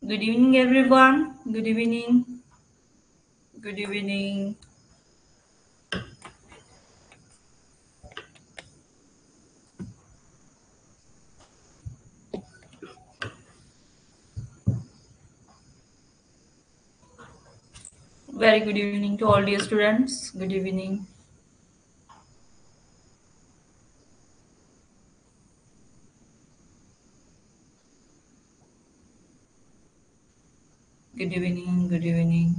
Good evening, everyone. Good evening. Good evening. Very good evening to all dear students. Good evening. Good evening. Good evening.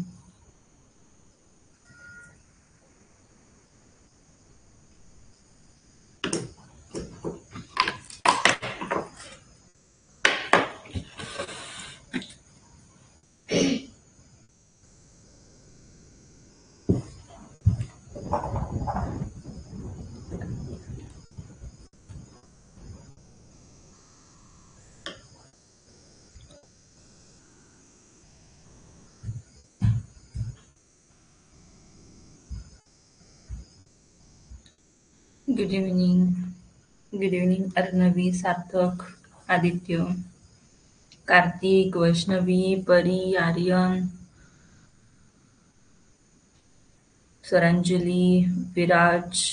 Good evening. Good evening, Arnavi, Sarthak, Aditya, Karthik, Vaishnavi, Pari, Aryan, Saranjali, Viraj,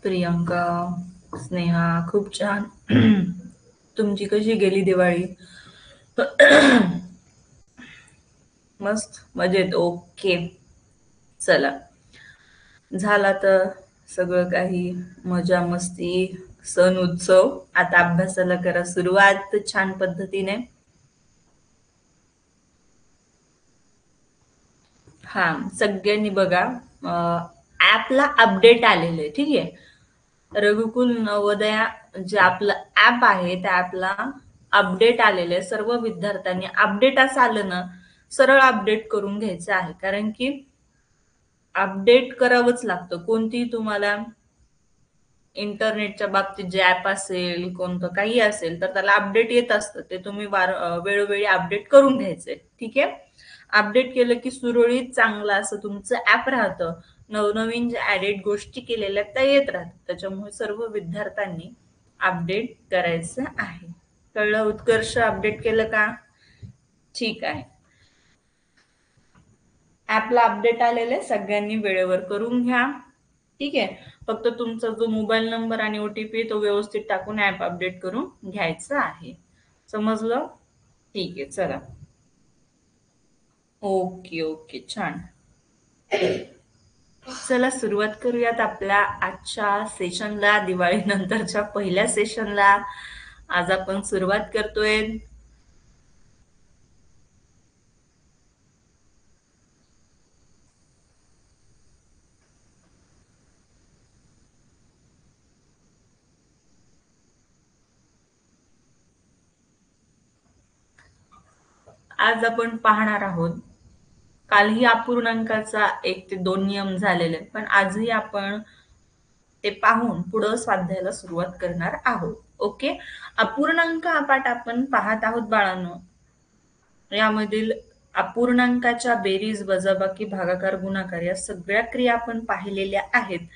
Priyanka, Sneha. खूप छान. तुमची कशी गेली दिवाळी? मस्त मजेत. Okay. चला. झाला तर सगळं काही मजा मस्ती सण उत्सव. आता अभ्यासाला करा सुरुवात छान पद्धतीने. हा, सगळ्यांनी बघा, ऍपला अपडेट आलेले, ठीक आहे. रघुकुल नवोदया जे आपलं ऍप आहे त्या ऍपला अपडेट आलेले. सर्व विद्यार्थ्यांनी अपडेट असं आलं ना, सरळ अपडेट करून घ्यायचं आहे, कारण की अपडेट करावंच लागतं. कोणतीही तुम्हाला इंटरनेटच्या बाबतीत जे ऍप असेल, कोणतं काही असेल, तर त्याला अपडेट येत असतं. ते तुम्ही वेळोवेळी अपडेट करून घ्यायचे, ठीक आहे. अपडेट केलं की सुरळीत चांगलं असं तुमचं ऍप राहतं. नवनवीन जे ऍडेड गोष्टी केलेल्या त्या येत राहतात. त्याच्यामुळे सर्व विद्यार्थ्यांनी अपडेट करायचं आहे. कळलं? उत्कर्ष, अपडेट केलं का? ठीक आहे. ऍपला अपडेट आलेले सगळ्यांनी वेळेवर करून घ्या, ठीक आहे. फक्त तुमचा जो मोबाईल नंबर आणि ओटीपी तो व्यवस्थित टाकून ऍप अपडेट करून घ्यायचं आहे. समजलं? ठीक आहे. चला. ओके ओके, छान. चला सुरुवात करूयात आपल्या आजच्या सेशनला, दिवाळी नंतरच्या पहिल्या सेशनला. आज आपण सुरुवात करतोय आज आपण पाहणार आहोत. कालही अपूर्णांकाचा 1 ते 2 नियम झालेले, पण आजही आपण ते पाहून पुढं स्वाध्यायाला सुरुवात करणार आहोत. ओके. अपूर्णांक हा पाठ आपण पाहत आहोत बाळांनो. यामधील अपूर्णांकाच्या बेरीज, वजाबाकी, भागाकार, गुणाकार या सगळ्या क्रिया आपण पाहिलेल्या आहेत.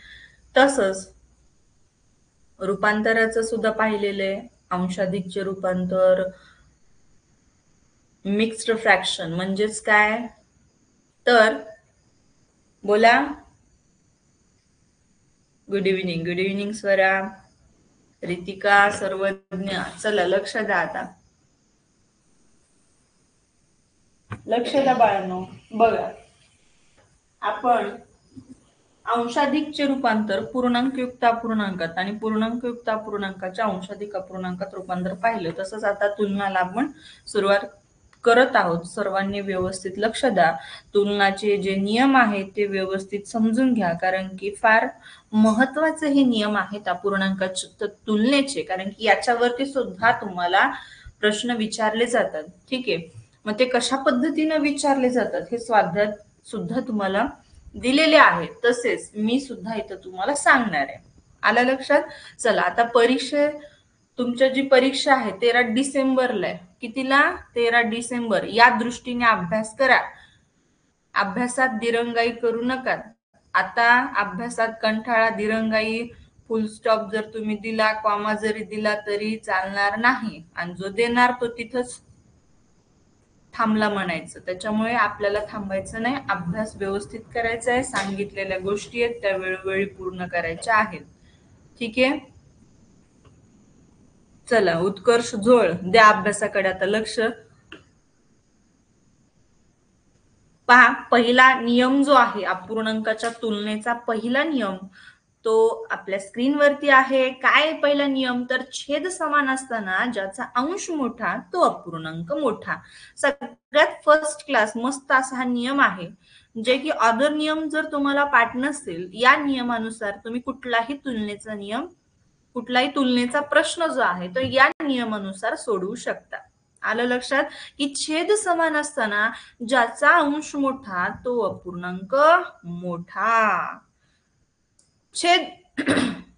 तसंच रूपांतराचं सुद्धा पाहिलेलं आहे. अंशाधिकचे रूपांतर, मिक्स्ड फ्रॅक्शन म्हणजेच काय? तर बोला. Good evening. Good evening Swara, Ritika, सर्वज्ञ. चला लक्ष द्या आता. लक्ष द्या बाळांनो. बघा, आपण अंशाधिकचे रूपांतर पूर्णांकयुक्त अपूर्णांकात आणि पूर्णांकयुक्त अपूर्णांकाच्या अंशाधिक अपूर्णांकात रूपांतर पाहिलं. तसंच आता तुलनाला आपण सुरुवात करत आहोत. सर्वांनी व्यवस्थित लक्ष द्या. तुलनाचे जे नियम आहेत ते व्यवस्थित समजून घ्या, कारण की फार महत्वाचे हे नियम आहेत अपूर्णांकाच्या तुलनेचे, कारण की याच्यावरती सुद्धा तुम्हाला प्रश्न विचारले जातात, ठीक आहे. मग ते कशा पद्धतीने विचारले जातात हे स्वाध्यायात सुद्धा तुम्हाला दिलेले आहे. तसेच मी सुद्धा इथं तुम्हाला सांगणार आहे. आलं लक्षात? चला आता तुमच्या जी परीक्षा आहे 13 डिसेंबरला आहे. कितीला? 13 डिसेंबर. या दृष्टीने अभ्यास करा. अभ्यासात दिरंगाई करू नका. आता अभ्यासात कंटाळा, दिरंगाई, फुल स्टॉप जर तुम्ही दिला, कॉमा जरी दिला तरी चालणार नाही, आणि जो देणार तो तिथंच थांबला म्हणायचं. त्याच्यामुळे आपल्याला थांबायचं नाही, अभ्यास व्यवस्थित करायचा आहे. सांगितलेल्या गोष्टी आहेत त्या वेळोवेळी पूर्ण करायच्या आहेत. ठीक आहे, चला उत्कर्ष झोळ द्या अभ्यासाकडे आता लक्ष. पहा, पहिला नियम जो आहे अपूर्णांकाच्या तुलनेचा पहिला नियम तो आपल्या स्क्रीनवरती आहे. काय पहिला नियम, तर छेद समान असताना ज्याचा अंश मोठा तो अपूर्णांक मोठा. सगळ्यात फर्स्ट क्लास मस्त असा हा नियम आहे, जे की अदर नियम जर तुम्हाला पाठ नसेल, या नियमानुसार तुम्ही कुठलाही तुलनेचा प्रश्न जो आहे तो या नियमानुसार सोडवू शकता. आलं लक्षात, की छेद समान असताना ज्याचा अंश मोठा तो अपूर्णांक मोठा. छेद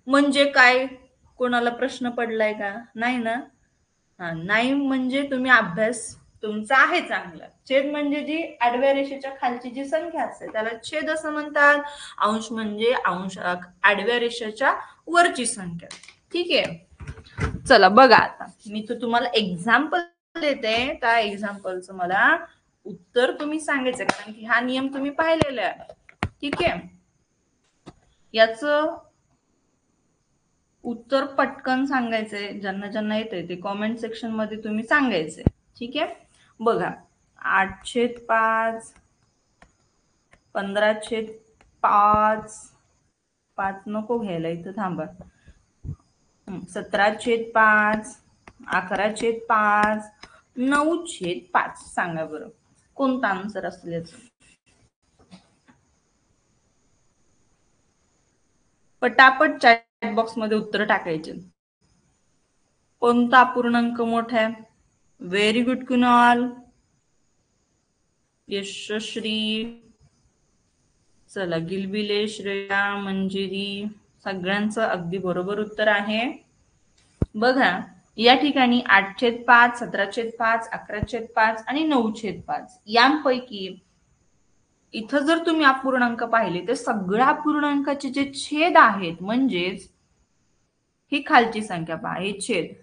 म्हणजे काय, कोणाला प्रश्न पडलाय का? नाही ना? नाही म्हणजे तुम्ही अभ्यास तुमचा आहे चांगला. छेद म्हणजे जी आडव्या रेषेच्या खालची जी संख्या असते त्याला छेद असं म्हणतात. अंश म्हणजे आडव्या रेषेच्या वरची संख्या. ठीक आहे, चला बघा आता मी तर तुम्हाला एक्झाम्पल देते, त्या एक्झाम्पलचं मला उत्तर तुम्ही सांगायचं, कारण की हा नियम तुम्ही पाहिलेला आहे. ठीक आहे, याच उत्तर पटकन सांगायचंय. ज्यांना ज्यांना येतंय ते कॉमेंट सेक्शन मध्ये तुम्ही सांगायचंय. ठीक आहे, बघा 8/5, 15/5, 5 नको घ्यायला इथं थांबा, 17/5, 11/5, 9/5. सांगा बरं कोणता आन्सर असेल याचं. पटापट चॅट बॉक्स मध्ये उत्तर टाकायचे. कोणता अपूर्णांक मोठा आहे? व्हेरी गुड कुणाल, यशश्री, चला गिलबिले, श्रेया, मंजिरी, सगळ्यांचं अगदी बरोबर उत्तर आहे. बघा या ठिकाणी 8/5, 17/5, 11/5 आणि 9/5 यांपैकी इथं जर तुम्ही अपूर्णांक पाहिले तर सगळ्या अपूर्णांकाचे जे छेद आहेत, म्हणजेच ही खालची संख्या पहा, हे छेद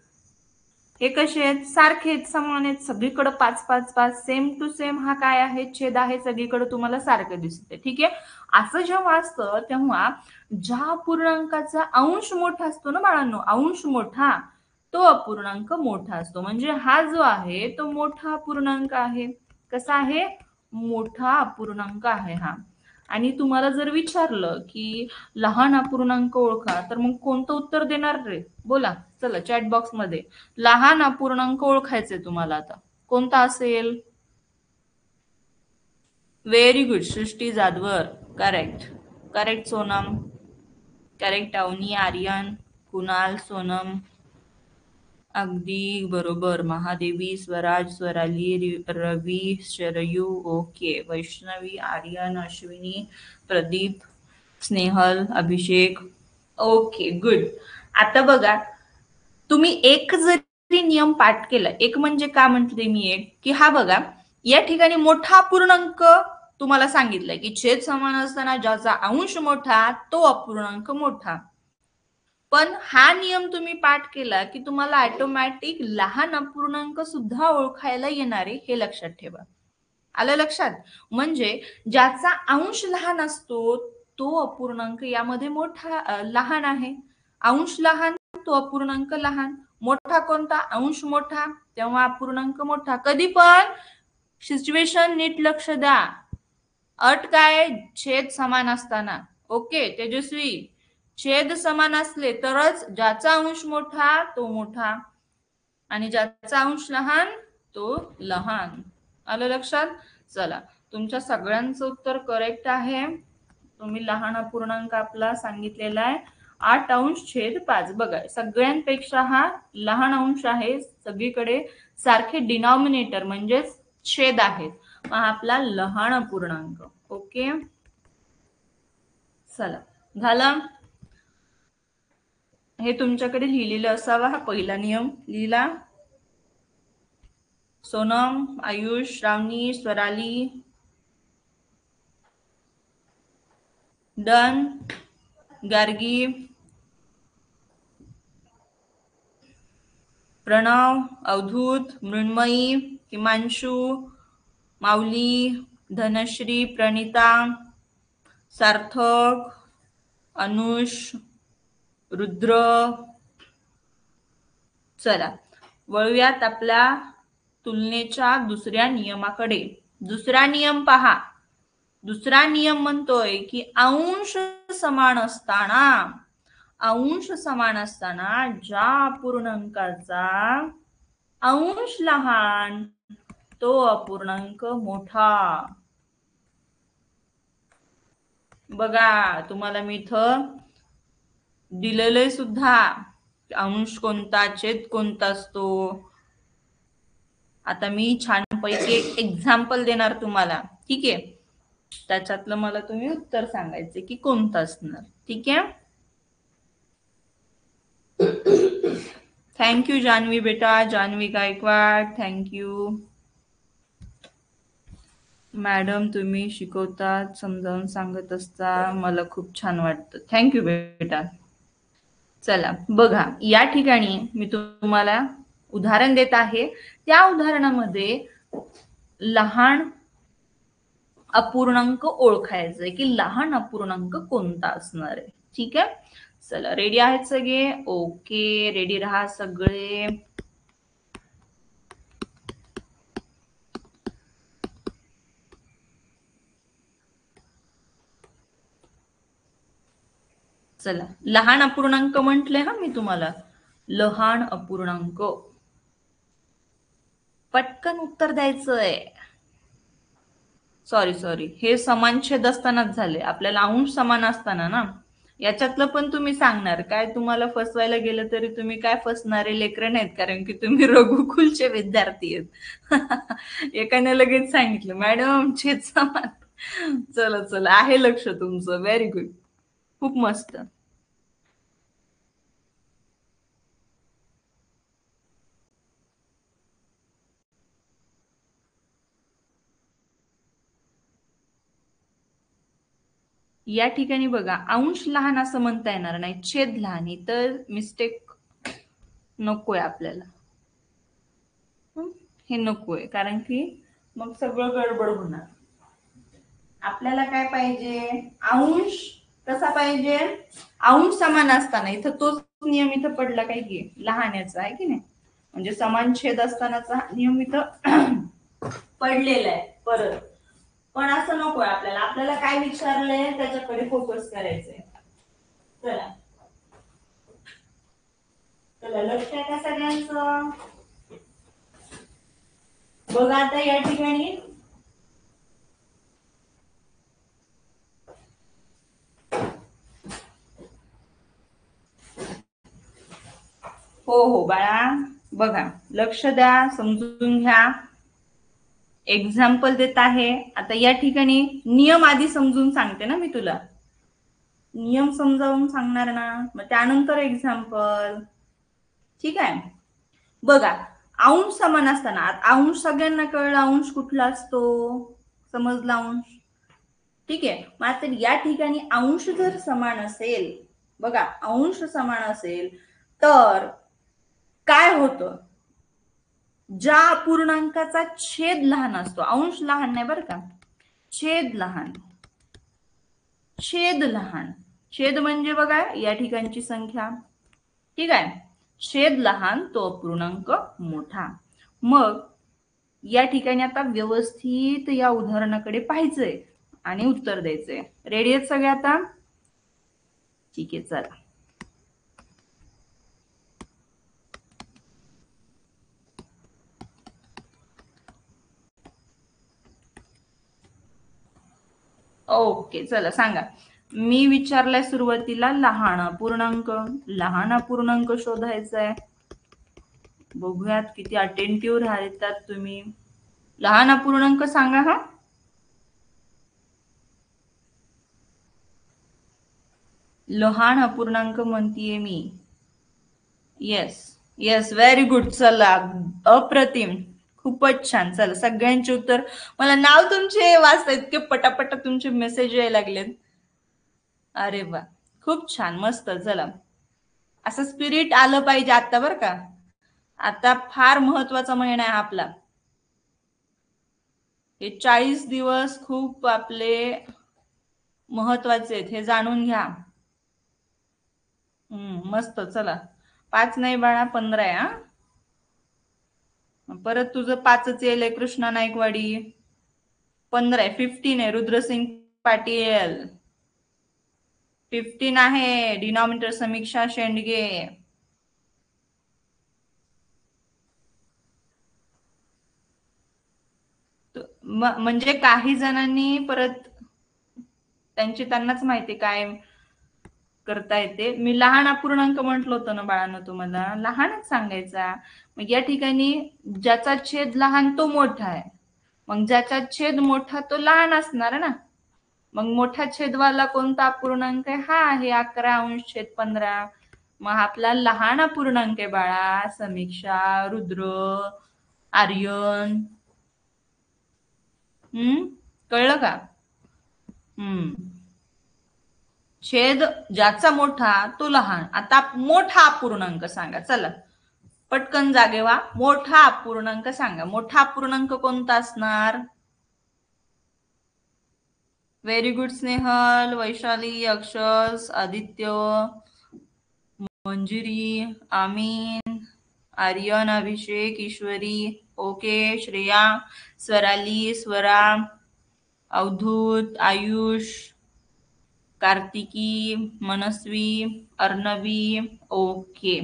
हे कसे आहेत? सारखे आहेत, समान आहेत, सगळीकडे 5/5/5 सेम टू सेम हा काय आहे? छेद आहे, सगळीकडे तुम्हाला सारखं दिसते. ठीक आहे, असं जेव्हा असतं तेव्हा ज्या अपूर्णांकाचा अंश मोठा असतो ना बाळांनो, अंश मोठा तो अपूर्णांक मोठा असतो. म्हणजे हा जो आहे तो मोठा अपूर्णांक आहे. कसा आहे? मोठा अपूर्णांक आहे हा. आणि तुम्हाला जर विचारलं की लहान अपूर्णांक ओळखा, तर मग कोणतं उत्तर देणार रे? बोला चला चॅट बॉक्स मध्ये. लहान अपूर्णांक ओळखायचे तुम्हाला, आता कोणता असेल? Very good Srishti Jadhavar, correct correct Sonam, correct Avani, Aryan, Kunal, Sonam, अगदी बरोबर. Mahadevi, Swaraj, Swarali, Ravi, Sharayu, okay, Vaishnavi, Aryan, Ashwini, Pradeep, Snehal, Abhishek, okay good. आता बघा, तुम्ही एक जरी नियम पाठ केला, एक म्हणजे का म्हणते मी, एक की हा बघा या ठिकाणी मोठा अपूर्णांक तुम्हाला सांगितलंय की छेद समान असताना ज्याचा अंश मोठा तो अपूर्णांक मोठा. पण हा नियम तुम्ही पाठ केला की तुम्हाला ऑटोमॅटिक लहान अपूर्णांक सुद्धा ओळखायला येणारे, हे लक्षात ठेवा. आलं लक्षात? म्हणजे ज्याचा अंश लहान असतो तो अपूर्णांक यामध्ये मोठा लहान आहे. अंश लहान तो अपूर्णांक लहान. मोठा कोणता? अंश मोठा तेव्हा अपूर्णांक मोठा. कधी पण सिच्युएशन नीट लक्ष द्या. अट काय? छेद समान असताना. ओके तेजस्वी, छेद समान असले तरच ज्याचा अंश मोठा तो मोठा आणि ज्याचा अंश लहान तो लहान. आलं लक्षात? चला, तुमच्या सगळ्यांचं उत्तर करेक्ट आहे. तुम्ही लहान अपूर्णांक आपला सांगितलेला आहे 8/5. बघा सगळ्यांपेक्षा हा लहान अंश आहे, सगळीकडे सारखे डिनॉमिनेटर म्हणजेच छेद आहेत, हा आपला लहान अपूर्णांक. ओके चला झालं. हे तुमच्याकडे लिहिलेलं असावा, हा पहिला नियम लिहिला. सोनम, आयुष, श्रावणी, स्वराली, डन, गार्गी, प्रणव, अवधूत, मृण्मयी, हिमांशू, माऊली, धनश्री, प्रणिता, सार्थक, अनुष, रुद्र. चला वळूयात आपल्या तुलनेच्या दुसऱ्या नियमाकडे. दुसरा नियम पहा. दुसरा नियम म्हणतोय की अंश समान असताना ज्या अपूर्णांकाचा अंश लहान तो अपूर्णांक मोठा. बघा तुम्हाला मी इथं दिलेलंय सुद्धा अंश कोणता, छेद कोणता असतो. आता मी छानपैकी एक एक्झाम्पल देणार तुम्हाला, ठीक आहे. त्याच्यातलं मला तुम्ही उत्तर सांगायचे की कोणतं असणार, ठीक आहे. थँक्यू जान्हवी बेटा, जान्हवी गायकवाड, थँक्यू. मॅडम तुम्ही शिकवतात, समजावून सांगत असता, मला खूप छान वाटतं. थँक्यू बेटा. चला बघा, या ठिकाणी मी तुम्हाला उदाहरण देत आहे. त्या उदाहरणामध्ये लहान अपूर्णांक ओळखायचंय की लहान अपूर्णांक कोणता असणार आहे, ठीक आहे. चला रेडी आहेत सगळे? ओके, रेडी राहा सगळे. चला लहान अपूर्णांक म्हटले हा मी तुम्हाला, लहान अपूर्णांक. पटकन उत्तर द्यायचंय. सॉरी हे समान छेद असतानाच झाले, आपल्याला अंश समान असताना ना. याच्यातलं पण तुम्ही सांगणार काय, तुम्हाला फसवायला गेलं तरी तुम्ही काय फसणारे लेकरं नाहीत, कारण की तुम्ही रघुकुलचे विद्यार्थी आहेत. एकाने लगेच सांगितलं मॅडम छेद समान. चला आहे लक्ष तुमचं, व्हेरी गुड, खूप मस्त. या ठिकाणी बघा अंश लहान असं म्हणता येणार नाही, छेद लहान, तर मिस्टेक नकोय आपल्याला. हे नकोय, कारण की मग सगळं गडबड होणार. आपल्याला काय पाहिजे, अंश कसा पाहिजे, अंश समान असताना. इथं तोच नियम इथं पडला काय की लहानाचा आहे की नाही, म्हणजे समान छेद असतानाचा नियम इथं पडलेला आहे परत. पण असं नकोय आपल्याला. आपल्याला काय विचारलंय त्याच्याकडे फोकस करायचंय. चला चला लक्ष आहे का सगळ्यांचं? बघा आता या ठिकाणी हो बाळा, बघा लक्ष द्या, समजून घ्या. एक्झाम्पल देत आहे. आता या ठिकाणी नियम आधी समजून सांगते ना मी तुला, नियम समजावून सांगणार ना, मग त्यानंतर एक्झाम्पल, ठीक आहे. बघा अंश समान असताना, अंश सगळ्यांना कळलं अंश कुठला असतो, समजला अंश, ठीक आहे. मात्र या ठिकाणी अंश जर समान असेल, बघा अंश समान असेल तर काय होतं, ज्या अपूर्णांकाचा छेद लहान असतो, अंश लहान नाही बरं का, छेद लहान, छेद लहान, छेद म्हणजे बघा या ठिकाणची संख्या, ठीक आहे. छेद लहान तो अपूर्णांक मोठा. मग या ठिकाणी आता व्यवस्थित या उदाहरणाकडे पाहायचंय आणि उत्तर द्यायचंय. रेडी आहेत सगळे आता? ठीक आहे चला. ओके चला सांगा. मी विचारलाय सुरुवातीला लहान अपूर्णांक, लहान अपूर्णांक शोधायचा आहे. बघूयात किती अटेंटिव्ह राहतात तुम्ही. लहान अपूर्णांक सांगा हा. लहान अपूर्णांक म्हणतीये मी. Yes very good. चला अप्रतिम, खूपच छान. चला सगळ्यांचे उत्तर, मला नाव तुमचे वाचता इतके पटापट तुमचे मेसेज यायला लागलेत. अरे वा खूप छान, मस्त. चला असं स्पिरिट आलं पाहिजे आता बरं का. आता फार महत्वाचा महिना आहे आपला. हे 40 दिवस खूप आपले महत्वाचे आहेत, हे जाणून घ्या. मस्त. चला 5 नाही बाळा, 15 आहे. परत तुझं 5च येईल कृष्णा नाईकवाडी. 15 आहे. 15 आहे रुद्रसिंग पाटील. 15 आहे डिनॉमिनेटर समीक्षा शेंडगे. म्हणजे काही जणांनी परत त्यांनाच माहिती काय करता येते. मी लहान अपूर्णांक म्हटलं होतं ना बाळांनो तुम्हाला, लहानच सांगायचा. मग या ठिकाणी ज्याचा छेद लहान तो मोठा आहे, मग ज्याचा छेद मोठा तो लहान असणार ना. मग मोठा छेदवाला कोणता अपूर्णांक आहे? हा आहे 11 अंश/15. मग आपला लहान अपूर्णांक आहे बाळा समीक्षा, रुद्र, आर्यन. कळलं का? छेद ज्याचा मोठा तो लहान. आता मोठा अपूर्णांक सांगा. चला पटकन जागे व्हा. मोठा अपूर्णांक सांगा. मोठा अपूर्णांक कोणता असणार? व्हेरी गुड स्नेहल, वैशाली, अक्षस, आदित्य, मंजिरी, आमीन, आर्यन, अभिषेक, ईश्वरी, ओके, श्रेया, स्वराली, स्वरा, अवधूत, आयुष, कार्तिकी, मनस्वी, अर्णवी, ओके.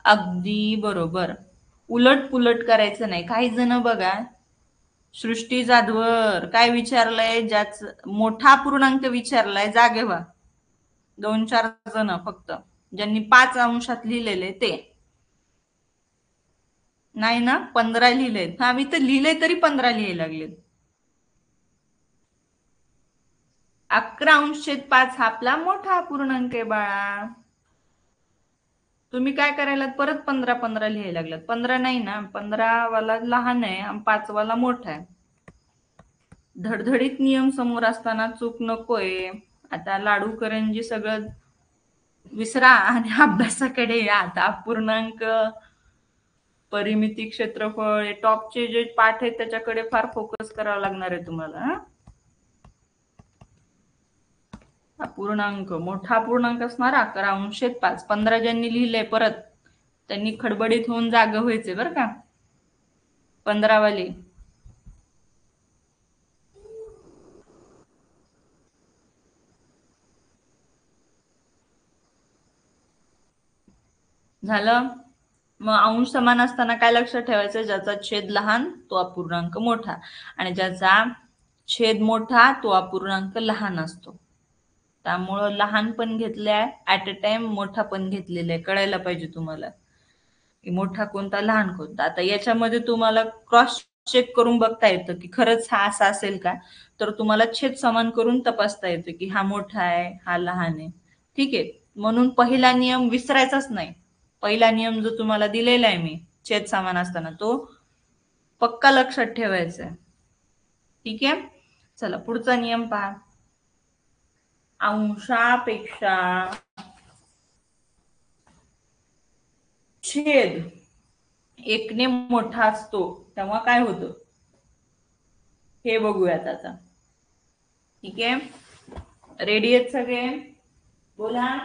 अगदी बरोबर. उलट पुलट करायचं नाही. काही जण बघा, सृष्टी जाधवर काय विचारलंय, ज्याच मोठा पूर्णांक विचारलाय, जागे व्हा. 2-4 जण फक्त ज्यांनी 5 अंशात लिहिलेले ते नाही ना. 15 लिहिलेत. हा मी तर लिहिले तरी 15 लिहायला लागलेत. 11 अंश/5 हा आपला मोठा अपूर्णांक आहे बाळा. तुम्ही काय करायला परत 15 लिहायला लागलात. 15 नाही ना, 15 वाला लहान आहे आणि 5 वाला मोठा आहे. धडधडीत नियम समोर असताना चूक नकोय. आता लाडू करंजी सगळं विसरा आणि अभ्यासाकडे या. आता अपूर्णांक, परिमिती, क्षेत्रफळ, टॉपचे जे पाठ आहेत त्याच्याकडे फार फोकस करावा लागणार आहे तुम्हाला. अपूर्णांक, मोठा अपूर्णांक असणार 11 अंश/5. 15 ज्यांनी लिहिलंय परत त्यांनी खडबडीत होऊन जागा व्हायचे बरं का. 15 वाली. झालं. मग अंश समान असताना काय लक्षात ठेवायचं? ज्याचा छेद लहान तो अपूर्णांक मोठा आणि ज्याचा छेद मोठा तो अपूर्णांक लहान असतो. त्यामुळं लहान पण घेतलंय ऍट अ टाइम, मोठा पण घेतलेला आहे. कळायला पाहिजे तुम्हाला की मोठा कोणता लहान कोणता. आता याच्यामध्ये तुम्हाला क्रॉस चेक करून बघता येतं की खरंच हा असा असेल का. तर तुम्हाला छेद समान करून तपासता येतं की हा मोठा आहे हा लहान आहे. ठीक आहे. म्हणून पहिला नियम विसरायचाच नाही. पहिला नियम जो तुम्हाला दिलेला आहे मी छेद समान असताना तो पक्का लक्षात ठेवायचा आहे. ठीक आहे. चला पुढचा नियम पहा. अंशापेक्षा छेद 1ने मोठा असतो तेव्हा काय होतं हे बघूयात आता. ठीक आहे. रेडी आहेत सगळे? बोला.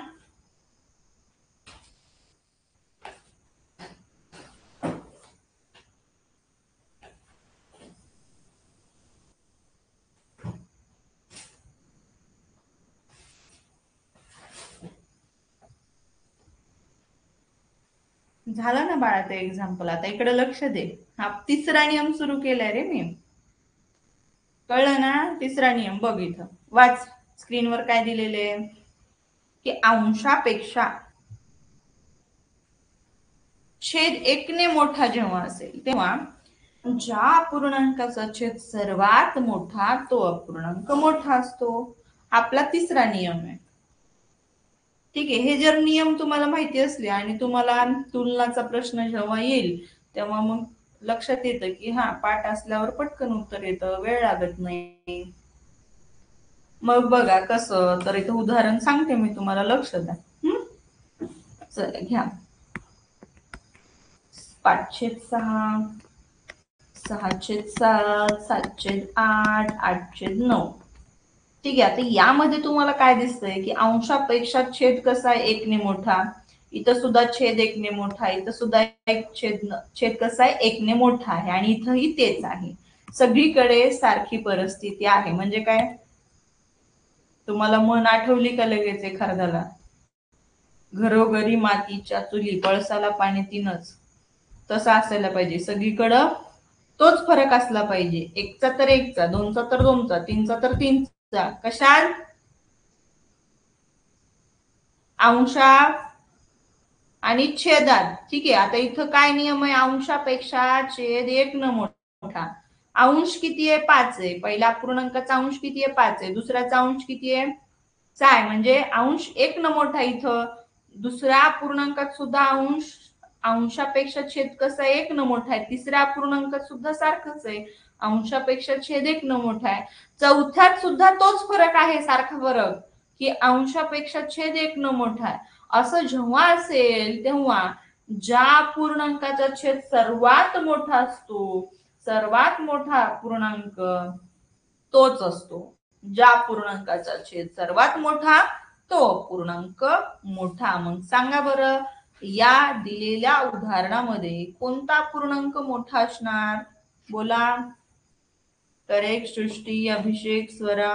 झालं ना बाळा ते एक्झाम्पल. आता इकडे लक्ष दे. हा 3रा नियम सुरू केलाय रे मी. कळलं ना? 3रा नियम बघ इथं वाच. स्क्रीनवर काय दिलेले की अंशापेक्षा छेद 1ने मोठा जेव्हा असेल तेव्हा ज्या अपूर्णांकाचा छेद सर्वात मोठा तो अपूर्णांक मोठा असतो. आपला 3रा नियम आहे. ठीक आहे. हे जर नियम तुम्हाला माहिती असले आणि तुम्हाला तुलनाचा प्रश्न जेव्हा येईल तेव्हा मग लक्षात येतं की हा पाठ असल्यावर पटकन उत्तर येतं, वेळ लागत नाही. मग बघा कसं. तर इथं उदाहरण सांगते मी तुम्हाला, लक्ष द्या. चला घ्या. 5/6, 6/7, 7/8, 8/9. ठीक आहे. आता यामध्ये तुम्हाला काय दिसतंय की अंशापेक्षा छेद कसा आहे एकने मोठा, इथं सुद्धा छेद एकने मोठा, इथं सुद्धा एक छेद कसा आहे एकने मोठा आहे आणि इथंही तेच आहे. सगळीकडे सारखी परिस्थिती आहे. म्हणजे काय, तुम्हाला म्हण आठवली का लगेच एखाद्याला, घरोघरी मातीच्या चुली पळसाला पाणी तीनच. तसं असायला पाहिजे. सगळीकडं तोच फरक असला पाहिजे. एकचा तर एकचा, दोनचा तर दोनचा, तीनचा तर तीनचा. कशात? अंशा आणि छेदात. ठीक आहे. आता इथं काय नियम आहे, अंशापेक्षा छेद एक न मोठा. अंश किती आहे? 5 आहे. पहिल्या अपूर्णांकाचा अंश किती आहे? 5 आहे. दुसऱ्याचा अंश किती आहे? 6 आहे. म्हणजे अंश एक न मोठा. इथं दुसऱ्या अपूर्णांकात सुद्धा अंशापेक्षा छेद कसा एक न मोठा आहे. तिसऱ्या अपूर्णांकात सुद्धा सारखंच आहे, अंशापेक्षा छेद एक न मोठा आहे. चौथ्यात सुद्धा तोच फरक आहे, सारखा फरक, की अंशापेक्षा छेद एक न मोठा आहे. असं जेव्हा असेल तेव्हा ज्या पूर्णांकाचा छेद सर्वात मोठा असतो, सर्वात मोठा पूर्णांक तोच असतो. ज्या पूर्णांकाचा छेद सर्वात मोठा तो पूर्णांक मोठा. मग सांगा बरं, या दिलेल्या उदाहरणामध्ये कोणता पूर्णांक मोठा असणार? बोला. करेक्ट. सृष्टी, अभिषेक, स्वरा,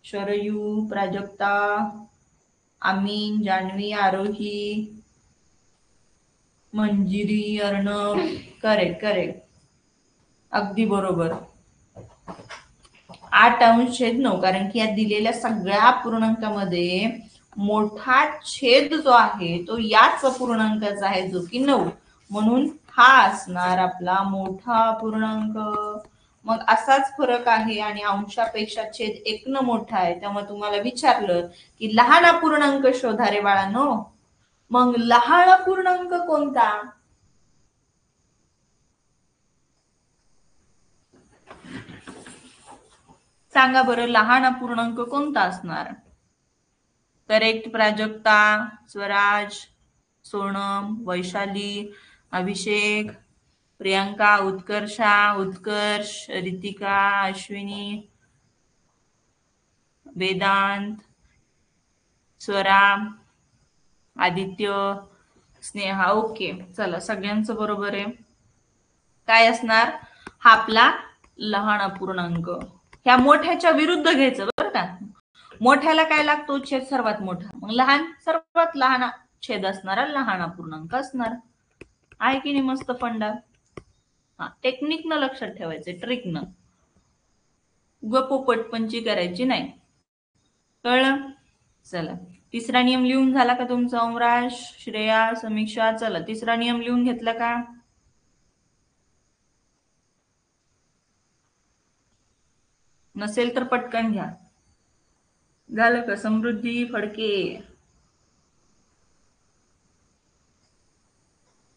शरयू, प्राजक्ता, आमीन, जान्हवी, आरोही, मंजिरी, अर्णव. करेक्ट करेक्ट, अगदी बरोबर. 8/9, कारण की या दिलेल्या सगळ्या पूर्णांकामध्ये मोठा छेद जो आहे तो याच पूर्णांकाचा आहे, जो की 9. म्हणून हा असणार आपला मोठा पूर्णांक. मग असाच फरक आहे आणि अंशापेक्षा छेद एक न मोठा आहे. त्यामुळे तुम्हाला विचारलं की लहान अपूर्णांक शोधा रे बाळांनो. मग लहान अपूर्णांक कोणता? सांगा बरं, लहान अपूर्णांक कोणता असणार? करेक्ट. प्राजक्ता, स्वराज, सोनम, वैशाली, अभिषेक, प्रियंका, उत्कर्षा, उत्कर्ष, रितिका, अश्विनी, वेदांत, स्वरा, आदित्य, स्नेहा. ओके, चला सगळ्यांचं बरोबर आहे. काय असणार? हा आपला लहान अपूर्णांक. ह्या मोठ्याच्या विरुद्ध घ्यायचं बरं का. मोठ्याला काय लागतो? छेद सर्वात मोठा. मग लहान सर्वात लहान छेद असणारा लहान अपूर्णांक असणार. आहे की नाही मस्त फंडा? हा, टेक्निक न लक्षात ठेवायचे, ट्रिक न. पोपटपंची करायची नाही. कळलं? चला, तिसरा नियम लिहून झाला का तुमचा? ओमराज, श्रेया, समीक्षा. चला, तिसरा नियम लिहून घेतला का? नसेल तर पटकन घ्या. झालं का? समृद्धी फडके,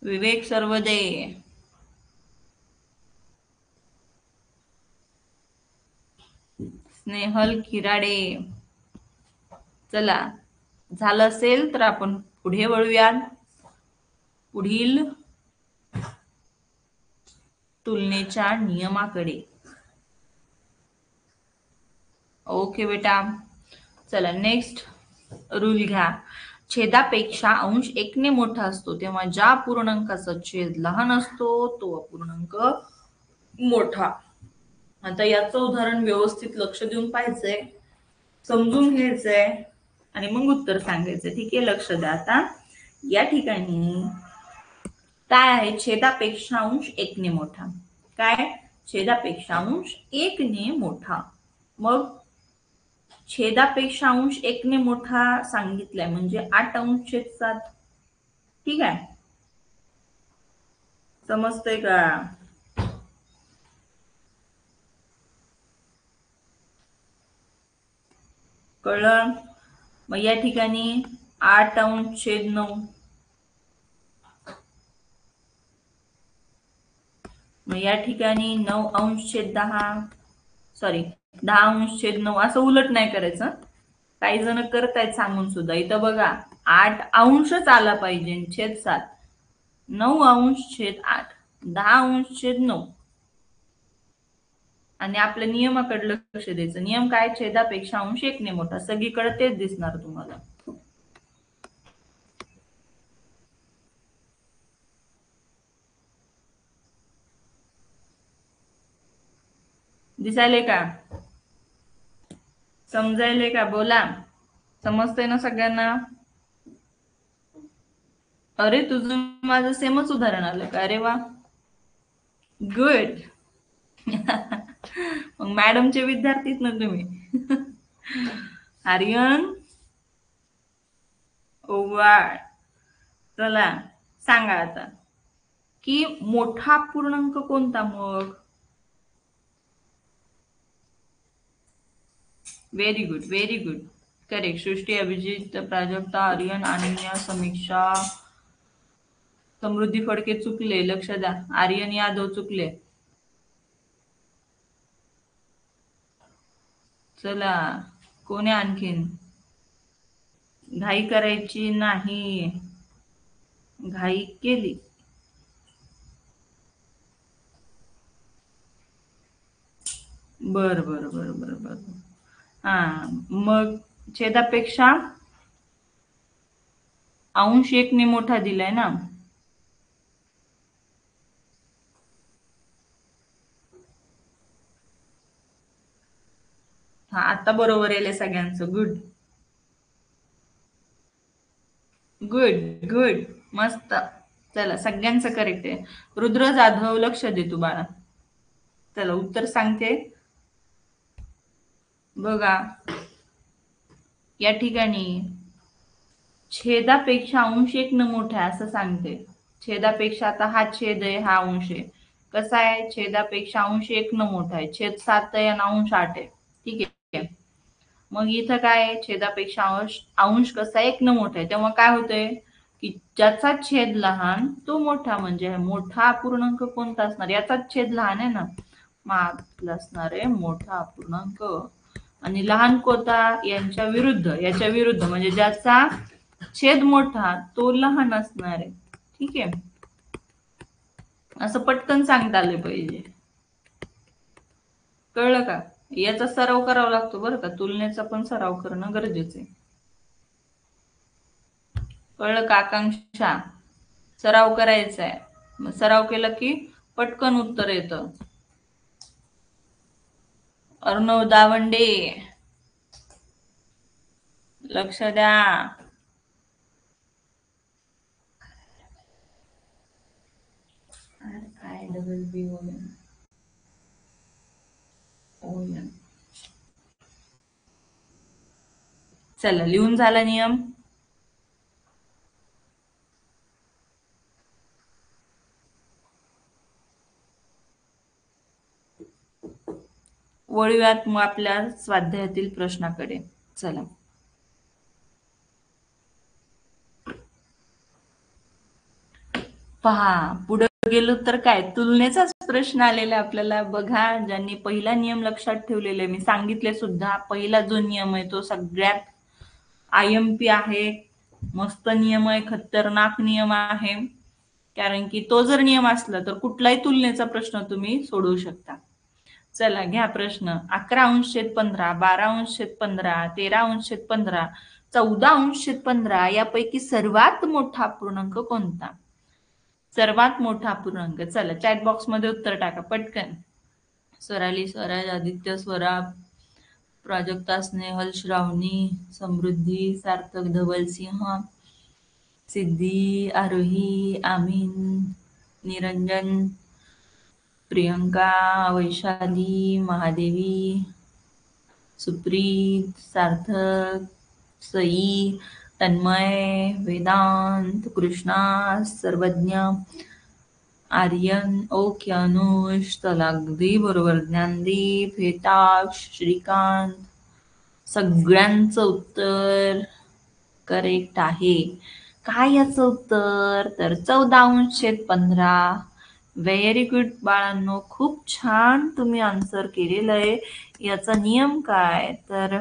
विवेक सर्वदे, स्नेहल खिराडे. चला, झालं असेल तर आपण पुढे वळूयात. पुढील तुलनेच्या नियमाकडे. ओके बेटा, चला नेक्स्ट रूल घ्या. छेदापेक्षा अंश एकने मोठा असतो तेव्हा ज्या पूर्णांकाचा छेद लहान असतो तो अपूर्णांक मोठा. आता याचं उदाहरण व्यवस्थित लक्ष देऊन पाहायचंय, समजून घ्यायचंय आणि मग उत्तर सांगायचंय. ठीक आहे, लक्ष द्या. आता या ठिकाणी काय आहे? छेदापेक्षा अंश एकने मोठा. काय? छेदापेक्षा अंश एकने मोठा. मग छेदापेक्षा अंश एकने मोठा सांगितलाय म्हणजे 8/7. ठीक आहे, समजतंय का? कळलं? मग या ठिकाणी 8/9. मग या ठिकाणी 9/10. सॉरी, 10/9 असं उलट नाही करायचं. काही जण करतायत सांगून सुद्धा. इथं बघा 8 अंशच आला पाहिजे, छेद 7. 9 अंश/8 10 अंश/9 आणि आपल्या नियमाकडे लक्ष द्यायचं. नियम काय? छेदापेक्षा अंश 1 ने मोठा. सगळीकडे तेच दिसणार तुम्हाला. दिसायले का? समजायले का? बोला. समजतंय ना सगळ्यांना? अरे तुझं माझं सेमच उदाहरण आलं का? अरे वा, गुड. मग मॅडमचे विद्यार्थीच ना तुम्ही. आर्यन ओवाळ. चला सांगा आता की मोठा पूर्णांक कोणता मग? Very good, very good. Correct. Srishti, Abhijit, Prajakta, Aryan, Ananya, Samiksha, Samruddhi Phadke चुकले. लक्ष द्या. आर्यन यादव चुकले. चला कोण आहे आणखीन? घाई करायची नाही. घाई केली बर बर बर बर बर. हा मग छेदापेक्षा अंश 1 ने मोठा दिलाय ना. हा आता बरोबर येईल सगळ्यांचं. Good good good. मस्त. चला सगळ्यांचं करेक्ट आहे. रुद्र जाधव लक्ष दे तू बाळा. चला उत्तर सांगते बघा. या ठिकाणी छेदापेक्षा अंश 1 न मोठा आहे असं सांगते. छेदापेक्षा आता हा छेद आहे, हा अंश आहे. कसा आहे? छेदापेक्षा अंश 1 न मोठा आहे. छेद 7 आहे आणि अंश 8 आहे. ठीक आहे. मग इथं काय आहे? छेदापेक्षा अंश कसा 1 न मोठा आहे. तेव्हा काय होतंय की ज्याचा छेद लहान तो मोठा, म्हणजे मोठा पूर्णांक कोणता असणार? याचाच छेद लहान आहे ना, मग आपला असणार आहे मोठा पूर्णांक. आणि लहान कोणता? यांच्या विरुद्ध. याच्या विरुद्ध म्हणजे ज्याचा छेद मोठा तो लहान असणार आहे. ठीक आहे. असं पटकन सांगता आलं पाहिजे. कळलं का? याचा सराव करावा लागतो बरं का. तुलनेचा पण सराव करणं गरजेचं आहे. कळलं का आकांक्षा? सराव करायचा आहे. मग सराव केला की पटकन उत्तर येतं. अर्णव दावंडे लक्ष द्या. RIBBON. चला लिहून झाला नियम. वळूयात मग आपल्या स्वाध्यायातील प्रश्नाकडे. चला पहा, पुढे गेलो तर काय तुलनेचाच प्रश्न आलेला आपल्याला. बघा, ज्यांनी पहिला नियम लक्षात ठेवलेला मी सांगितले सुद्धा. पहिला जो नियम आहे तो सगळ्यात IMP आहे. मस्त नियम आहे, खतरनाक नियम आहे. कारण की तो जर नियम असला तर कुठलाही तुलनेचा प्रश्न तुम्ही सोडवू शकता. चला घ्या प्रश्न. 11 अंश/15, 12 अंश/15, 13 अंश/15, 14 अंश/15 यापैकी सर्वात मोठा पूर्णांक कोणता? सर्वात मोठा पूर्णांक. चला चॅट बॉक्स मध्ये उत्तर टाका पटकन. स्वराली, स्वराज, आदित्य, स्वरा, प्राजक्ता, स्नेहल, श्रावणी, समृद्धी, सार्थक, धवल सिंह, सिद्धी, आरोही, आमीन, निरंजन, प्रियंका, वैशाली, महादेवी, सुप्रीत, सार्थक, सई, तन्मय, वेदांत, कृष्णा, सर्वज्ञ, आर्यन, ओके, अनुष, चला अगदी बरोबर. ज्ञानदीप, हेताक्ष, श्रीकांत, सगळ्यांचं उत्तर करेक्ट आहे. काय याचं उत्तर? तर 14 अंश/15. व्हेरी गुड बाळांनो, खूप छान तुम्ही आन्सर केलेलं आहे. याचा नियम काय? तर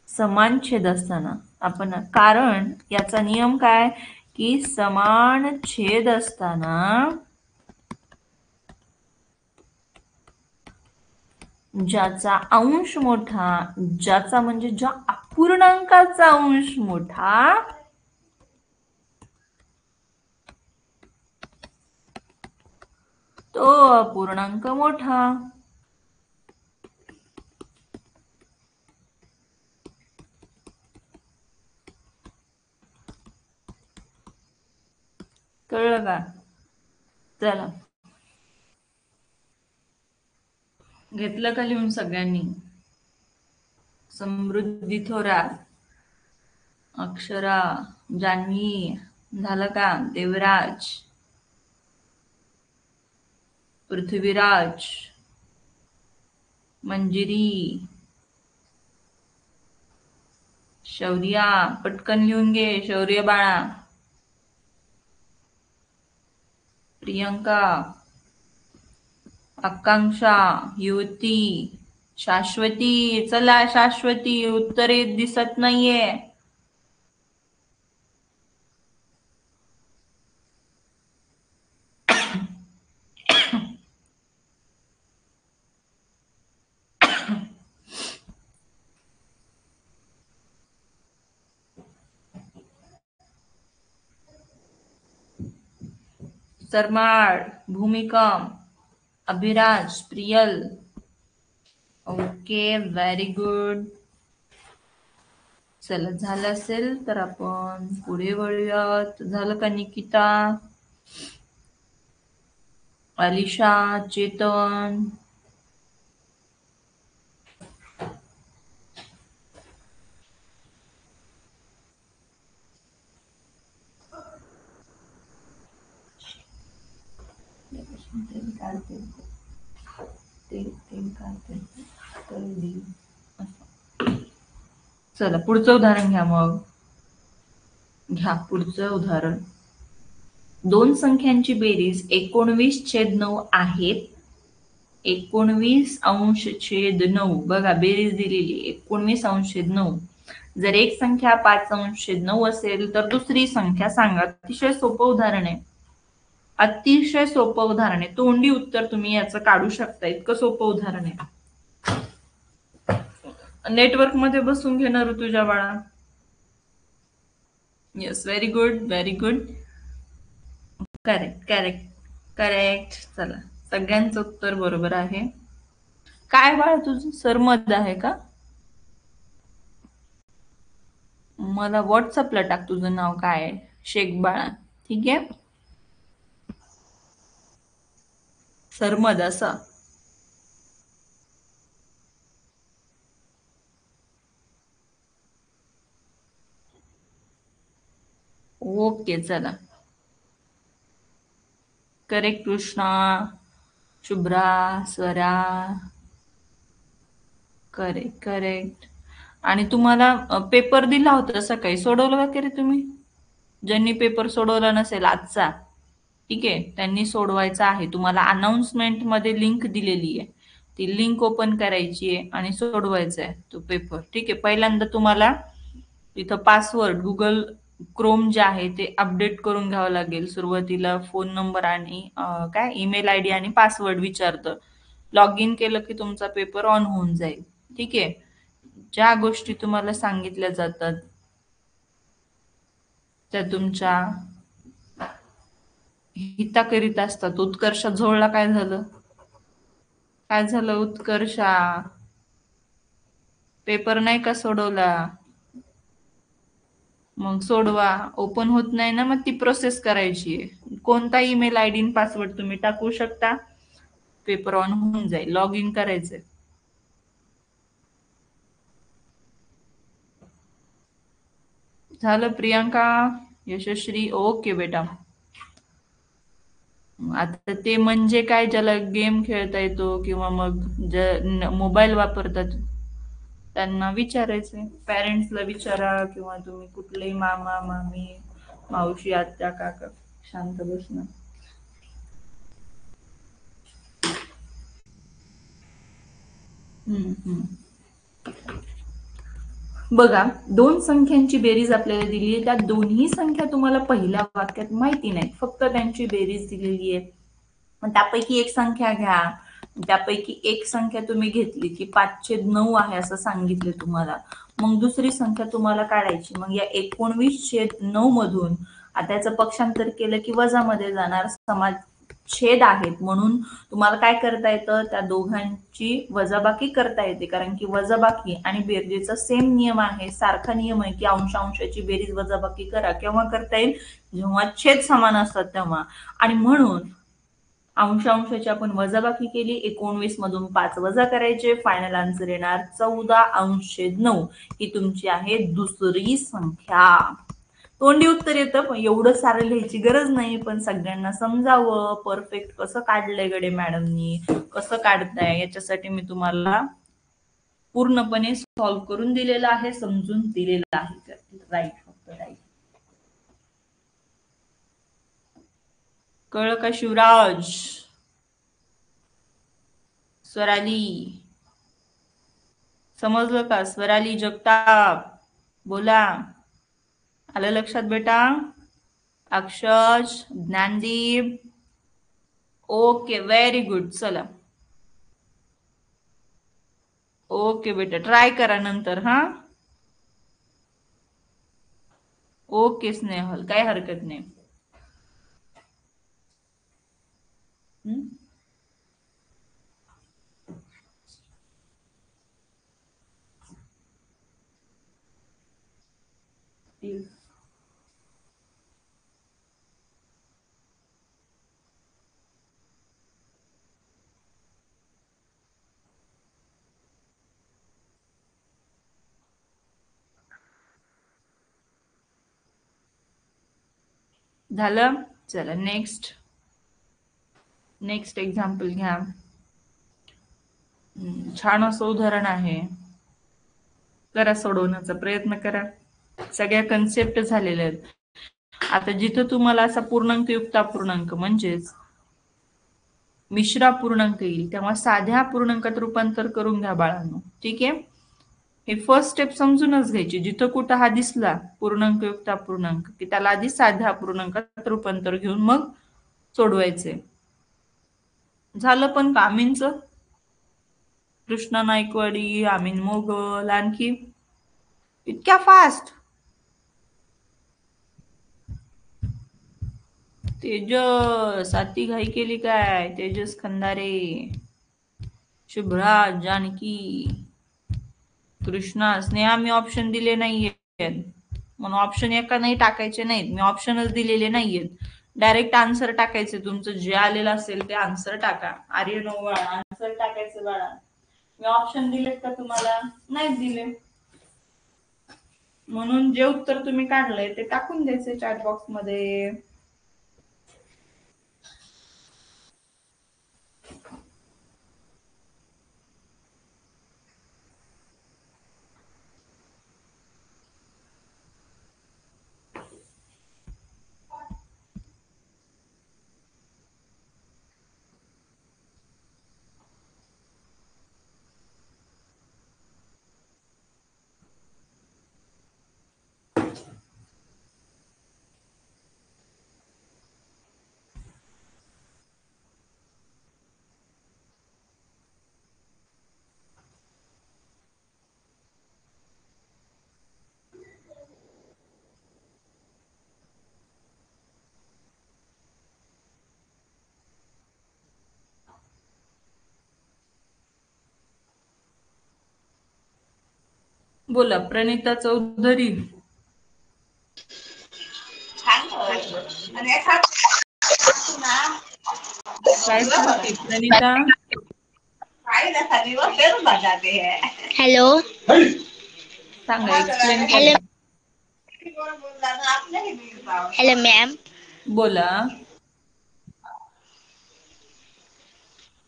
समान छेद असताना आपण, कारण याचा नियम काय? की समान छेद असताना ज्याचा अंश मोठा, ज्याचा म्हणजे ज्या अपूर्णांकाचा अंश मोठा तो अपूर्णांक मोठा. कळलं का? चला, घेतलं का लिहून सगळ्यांनी? समृद्धी थोरात, अक्षरा, जान्हवी, झालं का? देवराज, पृथ्वीराज, मंजिरी, शौर्या, पटकन लिहून घे शौर्य बाळा, प्रियंका, आकांक्षा, युवती, शाश्वती. चला शाश्वती, उत्तरे दिसत नाहीये. सरमाळ, भूमिकम, Abhiraj, Priyal. Okay, very good. चला, झालं असेल तर आपण पुढे वळूयात. झालं का निकिता, अलिशा, चेतन? चला पुढचं उदाहरण घ्या. मग घ्या पुढचं उदाहरण. दोन संख्यांची बेरीज 19/9 आहेत. 19/9. बघा बेरीज दिलेली 19/9. जर एक संख्या 5/9 असेल तर दुसरी संख्या सांगा. अतिशय सोपं उदाहरण आहे. अतिशय सोपं उदाहरण आहे. तोंडी उत्तर तुम्ही याचं काढू शकता. इतकं सोपं उदाहरण आहे. नेटवर्क मध्ये बसून घेणार तुझ्या बाळा. Yes, very good, very good. Correct correct correct. चला, सगळ्यांचं उत्तर बरोबर आहे. काय बाळा तुझं सरमद आहे का? मला व्हॉट्सअपला टाक तुझं नाव काय आहे, शेख बाळा. ठीक आहे, सरमद असं. ओके, चला. Correct Krishna, Shubhra, Swara. Correct correct. आणि तुम्हाला पेपर दिला होता सकाळी, सोडवलं वगैरे तुम्ही? ज्यांनी पेपर सोडवला नसेल आजचा, ठीक आहे, त्यांनी सोडवायचा आहे. तुम्हाला अनाउन्समेंट मध्ये लिंक दिलेली आहे, ती लिंक ओपन करायची आहे आणि सोडवायचा आहे तो पेपर. ठीक आहे, पहिल्यांदा तुम्हाला तिथं पासवर्ड गुगल क्रोम जे आहे ते अपडेट करून घ्यावं लागेल. सुरुवातीला फोन नंबर आणि काय ईमेल आयडी आणि पासवर्ड विचारतं. लॉग इन केलं की तुमचा पेपर ऑन होऊन जाईल. ठीक आहे, ज्या गोष्टी तुम्हाला सांगितल्या जातात त्या तुमच्या हिताकरीत असतात. उत्कर्ष झोळला, काय झालं? काय झालं उत्कर्षा? पेपर नाही का सोडवला? मग सोडवा. ओपन होत नाही ना, मग ती प्रोसेस करायची आहे. कोणता ईमेल आयडी आणि पासवर्ड तुम्ही टाकू शकता, पेपर ऑन होऊन जाईल. लॉग इन करायचंय. झालं प्रियांका, यशस्वी? ओके बेटा. आता ते म्हणजे काय, ज्याला गेम खेळता येतो किंवा मग मोबाईल वापरतात त्यांना विचारायचंय. पॅरेंट्सला विचारा किंवा तुम्ही कुठलेही मामा मामी मावशी आत्या काका. शांत बसणं. हम्म. बघा, दोन संख्यांची बेरीज आपल्याला दिली आहे. त्या दोन्ही संख्या तुम्हाला पहिल्या वाक्यात माहिती नाही, फक्त त्यांची बेरीज दिलेली आहे. मग त्यापैकी एक संख्या घ्या. त्यापैकी एक संख्या तुम्ही घेतली की 5/9 आहे असं सांगितले तुम्हाला. मग दुसरी संख्या तुम्हाला काढायची. मग या 19/9 मधून आता याचं पक्षांतर केलं की वजामध्ये जाणार. समाज छेद आहेत म्हणून तुम्हाला काय करता येतं, त्या दोघांची वजाबाकी करता येते. कारण की वजाबाकी आणि बेरजेचा सेम नियम आहे, सारखा नियम आहे की अंशांशाची बेरीज वजाबाकी करा. केव्हा करता येईल, जेव्हा छेद समान असतात तेव्हा. आणि म्हणून अंशांशाची आपण वजाबाकी केली. 19 मधून 5 वजा करायचे, फायनल आन्सर येणार 14/9. ही तुमची आहे दुसरी संख्या. तोंडी उत्तर येतं, पण एवढं सारं लिहायची गरज नाही. पण सगळ्यांना समजावं परफेक्ट कसं काढलंय गडे मॅडमनी, कसं काढताय, याच्यासाठी मी तुम्हाला पूर्णपणे सॉल्व्ह करून दिलेलं आहे, समजून दिलेलं आहे. राईट, फक्त राईट. कळ का शिवराज? स्वराली समजलं का? स्वराली जगताप बोला. आलं लक्षात बेटा? अक्षज, ज्ञानदीप, ओके, व्हेरी गुड. चला, ओके बेटा, ट्राय करा नंतर. हा, ओके स्नेहल, काय हरकत नाही. झालं? चला नेक्स्ट एक्झाम्पल घ्या. छान असं उदाहरण आहे, करा सोडवण्याचा प्रयत्न करा. सगळ्या कन्सेप्ट झालेल्या आहेत. आता जिथं तुम्हाला असा पूर्णांकयुक्त अपूर्णांक म्हणजेच मिश्र अपूर्णांक येईल, तेव्हा साध्या अपूर्णांकात रूपांतर करून घ्या बाळांनो. ठीक आहे, हे फर्स्ट स्टेप समजूनच घ्यायची. जिथं कुठं हा दिसला पूर्णांकयुक्त अपूर्णांक की त्याला आधी साध्या अपूर्णांकात रूपांतर घेऊन मग सोडवायचे. झालं पण कामींचं? कृष्णा नायकवाडी, आमीन मोगल, आणखी इतक्या फास्ट? तेजस, अति घाई केली काय? तेजस खंदारे, शुभ्रा, जानकी, कृष्णा, स्नेहा, मी ऑप्शन दिले नाहीये म्हणून ऑप्शन एका नाही टाकायचे नाहीत. मी ऑप्शनच दिलेले नाहीयेत. डायरेक्ट आन्सर टाकायचे. तुमचं जे आलेलं असेल ते आन्सर टाका. आर्य नोवाळ, आन्सर टाकायचं बाळा. मी ऑप्शन दिलेत का तुम्हाला? नाही दिले. म्हणून जे उत्तर तुम्ही काढलंय ते टाकून द्यायचे चॅट बॉक्स मध्ये. बोला, प्रणिता चौधरी. काय सांगते प्रणिता? हेलो, सांगा, एक्सप्लेन हेलो, करा. हेलो मैम, बोला.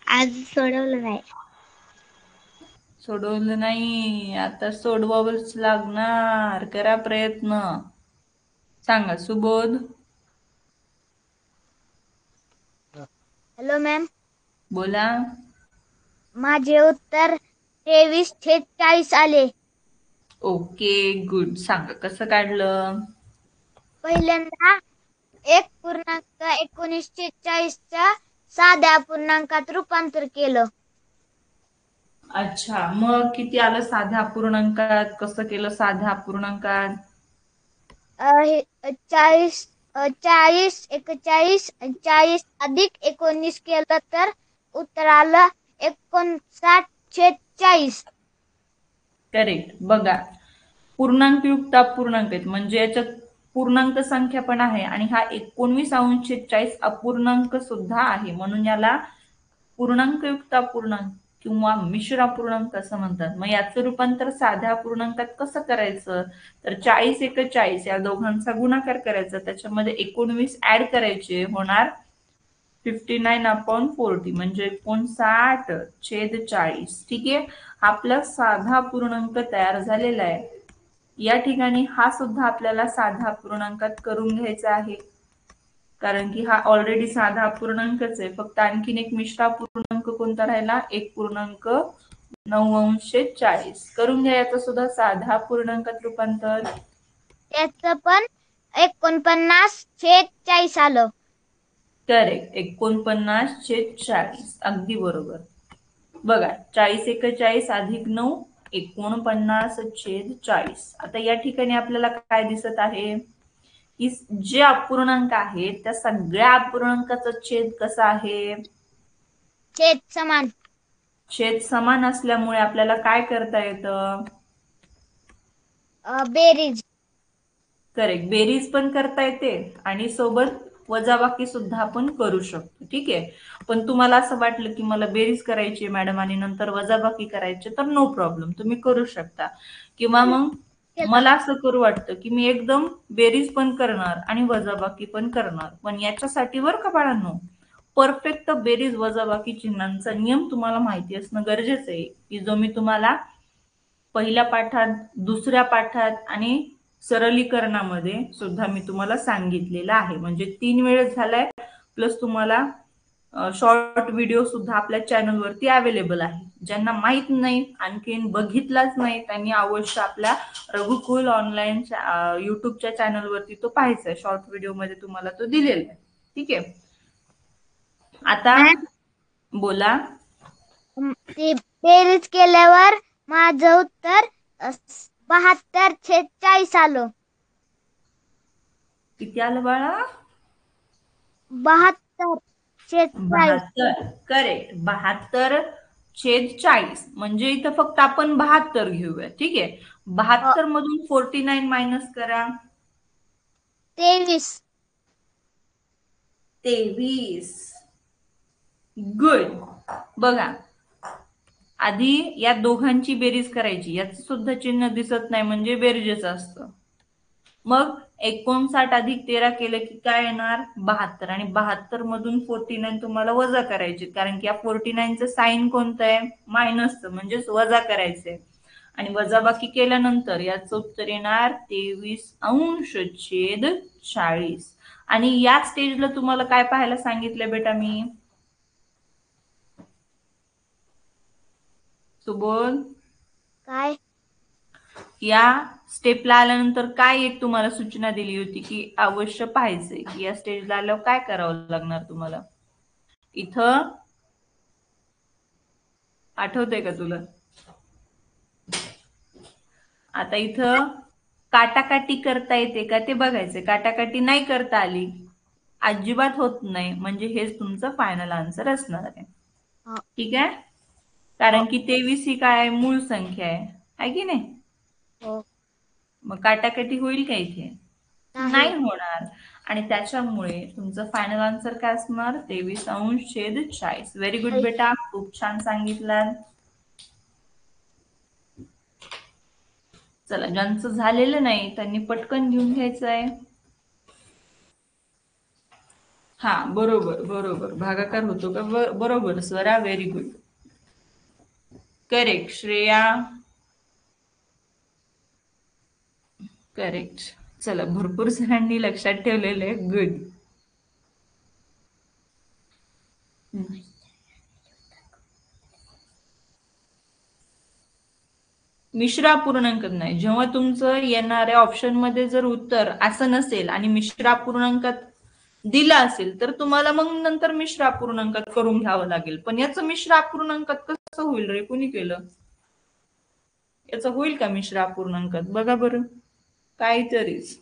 आज सोडवलं नाही. सोडवलं नाही, आता सोडवावंच लागणार. करा प्रयत्न. सांगा सुबोध. हेलो मॅम, बोला. माझे उत्तर 23/40 आले. Okay, good. सांगा कसं काढलं? पहिल्यांदा 1,1940च्या साध्या अपूर्णांकात रूपांतर केलं. अच्छा, मग किती आलं साध्या अपूर्णांकात? कसं केलं साध्या अपूर्णांकात? 40 41 40 अधिक 19 केलं तर उत्तर आलं 59/40. करेक्ट. बघा, पूर्णांकयुक्त अपूर्णांक आहेत म्हणजे याच्यात पूर्णांक संख्या पण आहे आणि हा 19/40 अपूर्णांक सुद्धा आहे, म्हणून याला पूर्णांकयुक्त अपूर्णांक किंवा मिश्र अपूर्णांक असं म्हणतात. मग याचं रूपांतर साध्या अपूर्णांकात कसं करायचं? तर 40 या दोघांचा गुणाकार करायचा, त्याच्यामध्ये 19 ऍड करायचे, होणार 59/40 म्हणजे 59/40. ठीक आहे, आपला साधा पूर्णांक तयार झालेला आहे. या ठिकाणी हा सुद्धा आपल्याला साधा अपूर्णांकात करून घ्यायचा आहे, कारण की हा ऑलरेडी साधा अपूर्णांकच आहे. फक्त आणखीन एक मिश्र अपूर्णांक कोणता राहिला? 1.940 करून घ्या याचं सुद्धा साधा अपूर्णांकात रूपांतर. त्याचं पण 49/40 आलं. करेक्ट, 49/40. अगदी बरोबर. बघा, 40 अधिक 9 49/40. आता या ठिकाणी आपल्याला काय दिसत आहे की जे अपूर्णांक आहेत त्या सगळ्या अपूर्णांकाचा छेद कसा आहे? छेद समान. छेद समान असल्यामुळे आपल्याला काय करता येतं? बेरीज. करेक्ट, बेरीज पण करता येते आणि सोबत वजाबाकी सुद्धा आपण करू शकतो. ठीक आहे, पण तुम्हाला असं वाटलं की मला बेरीज करायची मॅडम आणि नंतर वजाबाकी करायची, तर नो प्रॉब्लेम, तुम्ही करू शकता. किंवा मग मला असं करू वाटतं की मी एकदम बेरीज पण करणार आणि वजाबाकी पण करणार, पण याच्यासाठी बरं का बाळांनो, परफेक्ट बेरीज वजाबाकी चिन्हांचा नियम तुम्हाला माहिती असणं गरजेचं आहे, की जो मी तुम्हाला पहिल्या पाठात, दुसऱ्या पाठात आणि सरलीकरणामध्ये सुद्धा मी तुम्हाला सांगितलेलं आहे. म्हणजे 3 वेळेस झालाय, प्लस तुम्हाला शॉर्ट व्हिडिओ सुद्धा आपल्या चॅनलवरती अवेलेबल आहे. ज्यांना माहित नाही, आणखीन बघितलाच नाही, त्यांनी अवश्य आपल्या रघुकुल ऑनलाईन युट्यूबच्या चॅनलवरती तो पाहायचा आहे. शॉर्ट व्हिडिओ मध्ये तुम्हाला तो दिलेला आहे. ठीक आहे, आता मॅम, बोला. ते बेरीज केल्यावर माझं उत्तर 72/40 आलं. किती आलं बाळा? 72/40. 72. करेक्ट, 72/40. म्हणजे इथं फक्त आपण 72 घेऊया. ठीक आहे, 72 मधून 49 मायनस करा. 23. 23. गुड. बघा, आधी या दोघांची बेरीज करायची, याचं सुद्धा चिन्ह दिसत नाही म्हणजे बेरजेचं असतं. मग 59 अधिक 13 केलं की काय येणार? 72. आणि 72 मधून 49 तुम्हाला वजा करायचे, कारण की या 49चं साईन कोणतं आहे? मायनसचं, म्हणजेच वजा करायचंय. आणि वजाबाकी केल्यानंतर याचं उत्तर येणार 23/40. आणि या स्टेजला तुम्हाला काय पाहायला सांगितलं बेटा मी? सुबोध, काय? या स्टेपला आल्यानंतर काय एक तुम्हाला सूचना दिली होती की अवश्य पाहायचंय, की या स्टेजला आल्यावर काय करावं लागणार तुम्हाला? इथं आठवतंय का तुला? आता इथं काटाकाटी करता येते का ते बघायचंय. काटाकाटी नाही करता आली, अजिबात होत नाही, म्हणजे हेच तुमचं फायनल आन्सर असणार आहे. हो. ठीक आहे, कारण की 23 ही काय मूळ संख्या आहे की नाही? हो. मग काटाकाटी होईल का इथे? नाही नाही. होणार. आणि त्याच्यामुळे तुमचं फायनल आन्सर काय असणार? 23/40. व्हेरी गुड बेटा, खूप छान सांगितलं. चला, ज्यांचं झालेलं नाही त्यांनी पटकन घेऊन घ्यायचं आहे. हा, बरोबर बरोबर, भागाकार होतो का? बरोबर Swara, very good. Correct Shreya, correct. चला, भरपूर जणांनी लक्षात ठेवलेलं आहे. गुड. मिश्र अपूर्णांक नाही. जेव्हा तुमचं येणाऱ्या ऑप्शन मध्ये जर उत्तर असं नसेल आणि मिश्र अपूर्णांकात दिला असेल तर तुम्हाला मग नंतर मिश्र अपूर्णांकात करून घ्यावं लागेल. पण याचं मिश्र अपूर्णांकात कसं होईल रे? कुणी केलं? याचं होईल का मिश्र अपूर्णांकात? बघा बरं, काहीतरीच.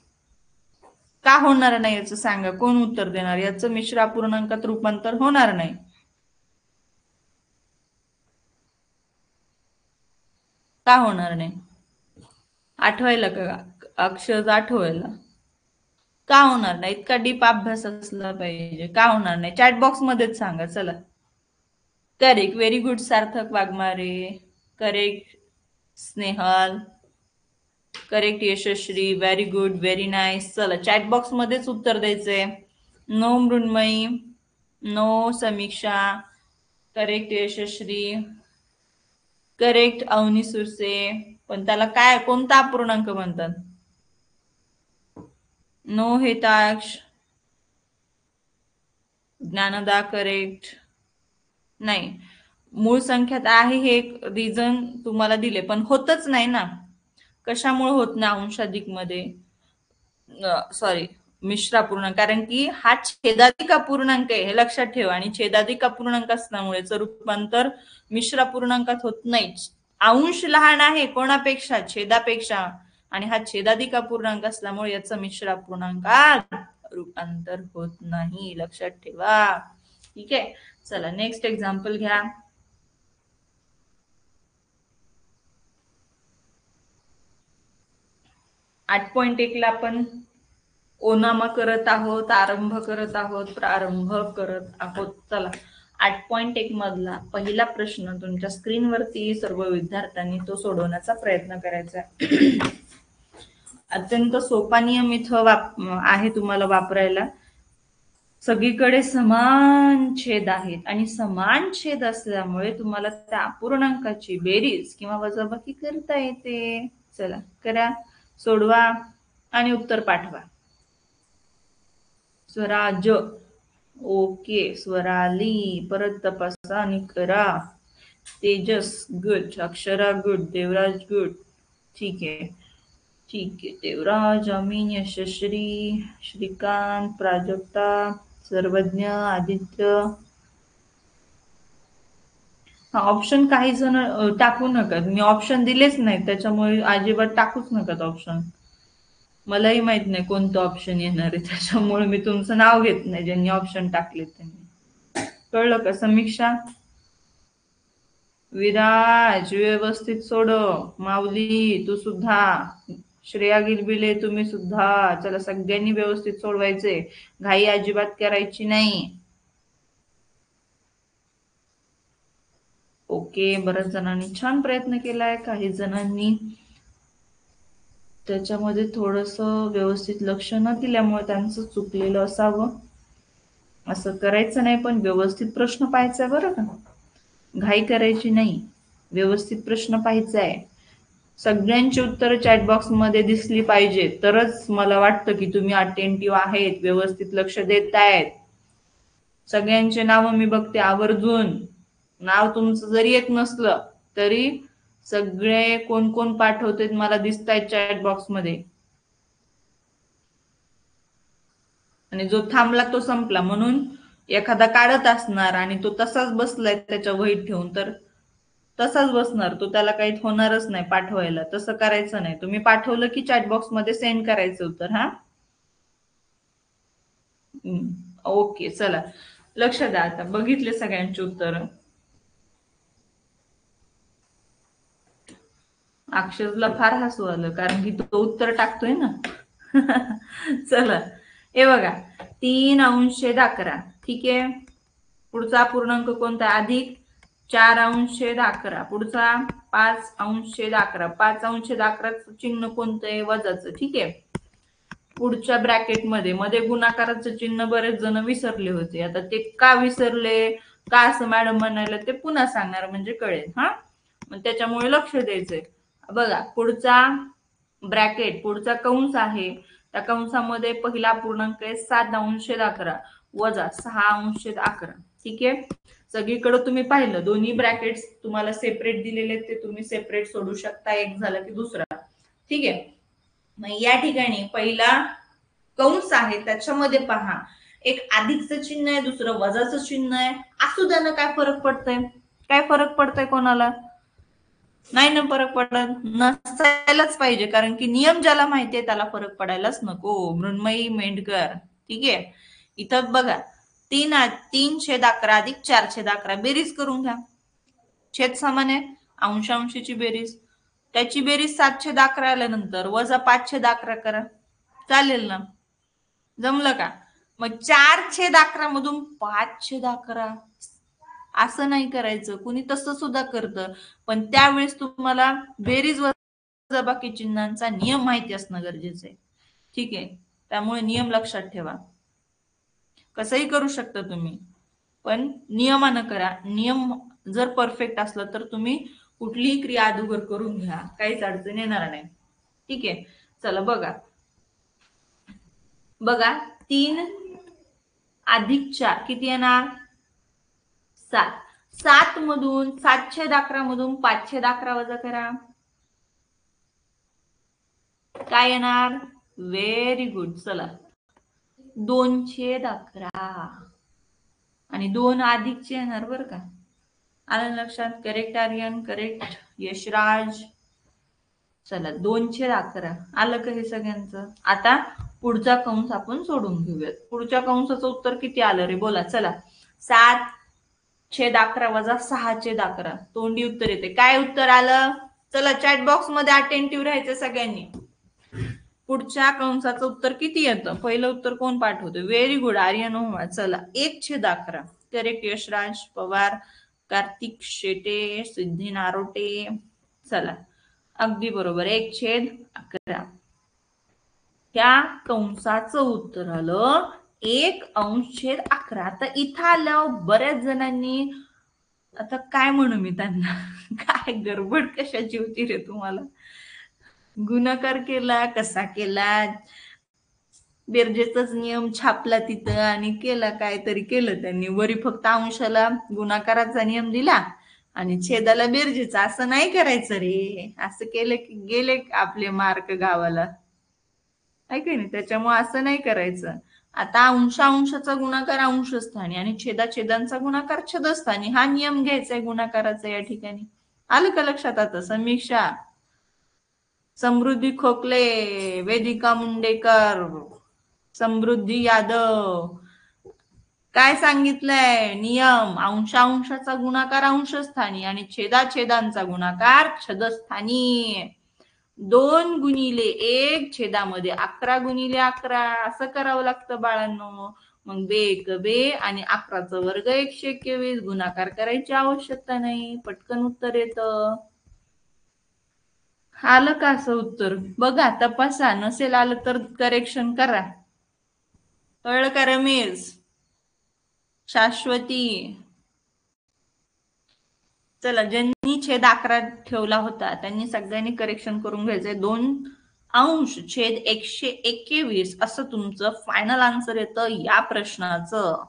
का होणार नाही याचं सांगा, कोण उत्तर देणार? याचं मिश्र अपूर्णांकात रूपांतर होणार नाही. का होणार नाही? आठवायला का? अक्षर आठवायला. का होणार नाही? इतका डीप अभ्यास असला पाहिजे. का होणार नाही? चॅट बॉक्स मध्येच सांगा. चला. करेक्ट, व्हेरी गुड सार्थक वाघमारे. करेक्ट स्नेहल. करेक्ट यशस्वी, व्हेरी गुड, व्हेरी नाईस. चला चॅट बॉक्स मध्येच उत्तर द्यायचंय. नो मृण्मयी, नो समीक्षा. करेक्ट यशस्वी, करेक्ट अवनी सुरसे. पण त्याला काय, कोणता अपूर्णांक म्हणतात? नो हेताक्ष. ज्ञानदा करेक्ट. नाही, मूळ संख्यात आहे हे एक रिझन तुम्हाला दिले, पण होतच नाही ना. कशामुळे होत नाही अंशाधिक मध्ये? सॉरी, मिश्र अपूर्णांक. कारण की हा छेदाधिक अपूर्णांक आहे, हे लक्षात ठेवा. आणि छेदाधिक अपूर्णांक असल्यामुळे रूपांतर मिश्र अपूर्णांकात होत नाही. अंश लहान आहे कोणापेक्षा? छेदापेक्षा. आणि हा छेदाधिक अपूर्णांक असल्यामुळे याचं मिश्र अपूर्णांकात रूपांतर होत नाही, लक्षात ठेवा. ठीक आहे, चला नेक्स्ट एक्झाम्पल घ्या. 8.1 ला आपण ओनामा करत आहोत, आरंभ करत आहोत, प्रारंभ करत आहोत. चला 8.1 मधला पहिला प्रश्न तुमच्या स्क्रीनवरती सर्व विद्यार्थ्यांनी तो सोडवण्याचा प्रयत्न करायचा. अत्यंत सोपा नियम इथं आहे तुम्हाला वापरायला. सगळीकडे समान छेद आहेत आणि समान छेद असल्यामुळे तुम्हाला त्या अपूर्णांकाची बेरीज किंवा वजाबाकी करता येते. चला करा, सोडवा आणि उत्तर पाठवा. स्वराज, ओके. स्वराली, परत तपासा आणि करा. तेजस, गुड. अक्षरा, गुड. देवराज, गुड. ठीक आहे, ठीक आहे. देवराज, अमीन, यशश्री, श्रीकांत, प्राजक्ता, सर्वज्ञ, आदित्य. हा ऑप्शन काही जण टाकू नका. मी ऑप्शन दिलेच नाही, त्याच्यामुळे अजिबात टाकूच नका ऑप्शन. मलाही माहित नाही कोणतं ऑप्शन येणार आहे, त्याच्यामुळे मी तुमचं नाव घेत नाही ज्यांनी ऑप्शन टाकले त्यांनी. कळलं का? समीक्षा, विराज व्यवस्थित सोड. माऊली तू सुद्धा. श्रेया गिलबिले तुम्ही सुद्धा. चला सगळ्यांनी व्यवस्थित सोडवायचे, घाई अजिबात करायची नाही. ओके, बऱ्याच जणांनी छान प्रयत्न केलाय. काही जणांनी त्याच्यामध्ये थोडस व्यवस्थित लक्ष न दिल्यामुळे त्यांचं चुकलेलं असावं. असं करायचं नाही, पण व्यवस्थित प्रश्न पाहायचा बरं का. घाई करायची नाही, व्यवस्थित प्रश्न पाहायचा आहे. सगळ्यांची उत्तर चॅट बॉक्स मध्ये दिसली पाहिजे, तरच मला वाटतं की तुम्ही अटेंटिव्ह आहेत, व्यवस्थित लक्ष देत आहेत. सगळ्यांचे नाव मी बघते आवर्जून. नाव तुमचं जरी येत नसलं तरी सगळे कोण कोण पाठवते मला दिसतायत चॅट बॉक्स मध्ये. आणि जो थांबला तो संपला, म्हणून एखादा काढत असणार आणि तो तसाच बसलाय त्याच्या वहीत ठेवून, तर तसाच बसणार तो, त्याला काही होणारच नाही पाठवायला. तसं करायचं नाही. तुम्ही पाठवलं की चॅट बॉक्स मध्ये सेंड करायचं उत्तर. हा, ओके. चला लक्ष द्या. आता बघितले सगळ्यांची उत्तर. अक्षरला फार हसू आलं कारण की तो उत्तर टाकतोय ना. चला हे बघा, 3/11. ठीक आहे, पुढचा पूर्णांक कोणता? अधिक 4/11. पुढचा 5/11. 5/11 चिन्ह कोणतं आहे? वजाचं. ठीक आहे, पुढच्या ब्रॅकेट मध्ये गुणाकाराचं चिन्ह बरेच जण विसरले होते. आता ते का विसरले, का असं मॅडम म्हणायला, ते पुन्हा सांगणार म्हणजे कळेल. हा, मग त्याच्यामुळे लक्ष द्यायचंय. बघा पुढचा ब्रॅकेट, पुढचा कंस आहे. त्या कंसामध्ये पहिला पूर्णांक आहे 7/11 वजा 6/11. ठीक आहे, सगळीकडे तुम्ही पाहिलं दोन्ही ब्रॅकेट्स तुम्हाला सेपरेट दिलेले आहेत, ते तुम्ही सेपरेट सोडू शकता, एक झालं की दुसरा. ठीक आहे, मग या ठिकाणी पहिला कंस आहे त्याच्यामध्ये पहा, एक अधिकचं चिन्ह आहे, दुसरं वजाचं चिन्ह आहे. असू द्या ना, काय फरक पडतंय? काय फरक पडतंय कोणाला? नाही ना फरक पडत, नसायलाच पाहिजे, कारण की नियम ज्याला माहितीये त्याला फरक पडायलाच नको. मृण्मयी मेंढकर. ठीक आहे, इथं बघा 3/11 अधिक 4/11 बेरीज करून घ्या. छेद समान आहे, अंशांशीची बेरीज, त्याची बेरीज 7/11 आल्यानंतर वजा 5/11 करा, चालेल ना? जमलं का? मग 4/11 मधून 5/11 असं नाही करायचं, कुणी तसं सुद्धा करतं, पण त्यावेळेस तुम्हाला बेरीज वजाबाकी चिन्हांचा नियम माहिती असणं गरजेचं आहे. ठीक आहे, त्यामुळे नियम लक्षात ठेवा. कसंही करू शकता तुम्ही, पण नियमानं करा. नियम जर परफेक्ट असलं तर तुम्ही कुठलीही क्रिया अगोदर करून घ्या, काहीच अडचण येणार नाही. ठीक आहे, चला बघा बघा 3 अधिक 4 किती येणार? 7. 7 मधून 7/11 मधून 5/11 वजा करा, काय येणार? Very good. चला 2/11 आणि 2 अधिकचे येणार बरं का. आलं लक्षात? Correct Aryan, correct Yashraj. चला 2/11 आलं का हे सगळ्यांचं? आता पुढचा कंस आपण सोडून घेऊयात. पुढच्या कंसाचं उत्तर किती आलं रे? बोला चला. 7/11 वजा 6/11 तोंडी उत्तर येते. काय उत्तर आलं? चला चॅट बॉक्स मध्ये अटेंटिव्ह राहायचं सगळ्यांनी. पुढच्या कंसाचं उत्तर किती येतं? पहिलं उत्तर कोण पाठवतं? व्हेरी गुड आर्यन ओमा. चला 1/11 करेक्ट यशराज पवार, कार्तिक शेटे, सिद्धी नारोटे. चला अगदी बरोबर 1/11. त्या कंसाचं उत्तर आलं 1/11. आता इथं आल्यावर बऱ्याच जणांनी, आता काय म्हणू मी त्यांना, काय गडबड कशाची होती रे तुम्हाला? गुणाकार केला, कसा केला? बेरजेचाच नियम छापला तिथं आणि केला, काहीतरी केलं त्यांनी. वरी फक्त अंशाला गुणाकाराचा नियम दिला आणि छेदाला बेरजेचा. असं नाही करायचं रे, असं केलं की गेले आपले मार्क गावाला, ऐक नाही. त्याच्यामुळे असं नाही करायचं. आता अंशाचा गुणाकार अंशस्थानी आणि छेदांचा गुणाकार छेदस्थानी, हा नियम घ्यायचा आहे गुणाकाराचा या ठिकाणी. आलं का लक्षात? आता समीक्षा, समृद्धी खोकले, वेदिका मुंडेकर, समृद्धी यादव, काय सांगितलंय? नियम अंशाचा गुणाकार अंशस्थानी आणि छेदांचा गुणाकार छदस्थानी. 2x1 छेदामध्ये 11x11 असं करावं लागतं बाळांनो. मग 2 आणि 11चा वर्ग 121. गुणाकार करायची आवश्यकता नाही, पटकन उत्तर येतं. आलं का असं उत्तर? बघा तपासा, नसेल आलं तर करेक्शन करा. कळलं का रमेश, शाश्वती? चला ज्यांनी छेद 11 ठेवला होता त्यांनी सगळ्यांनी करेक्शन करून घ्यायचंय. 2/121 असं तुमचं फायनल आन्सर येतं या प्रश्नाचं.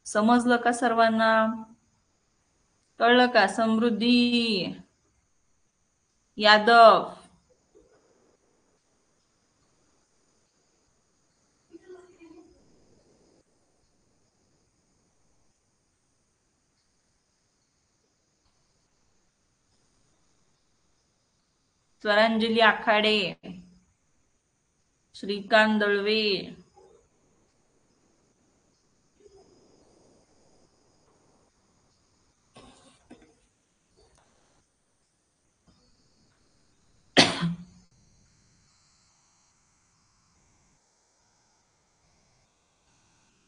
समजलं का सर्वांना? कळलं का? समृद्धी यादव, स्वरांजली आखाडे, श्रीकांत दळवे,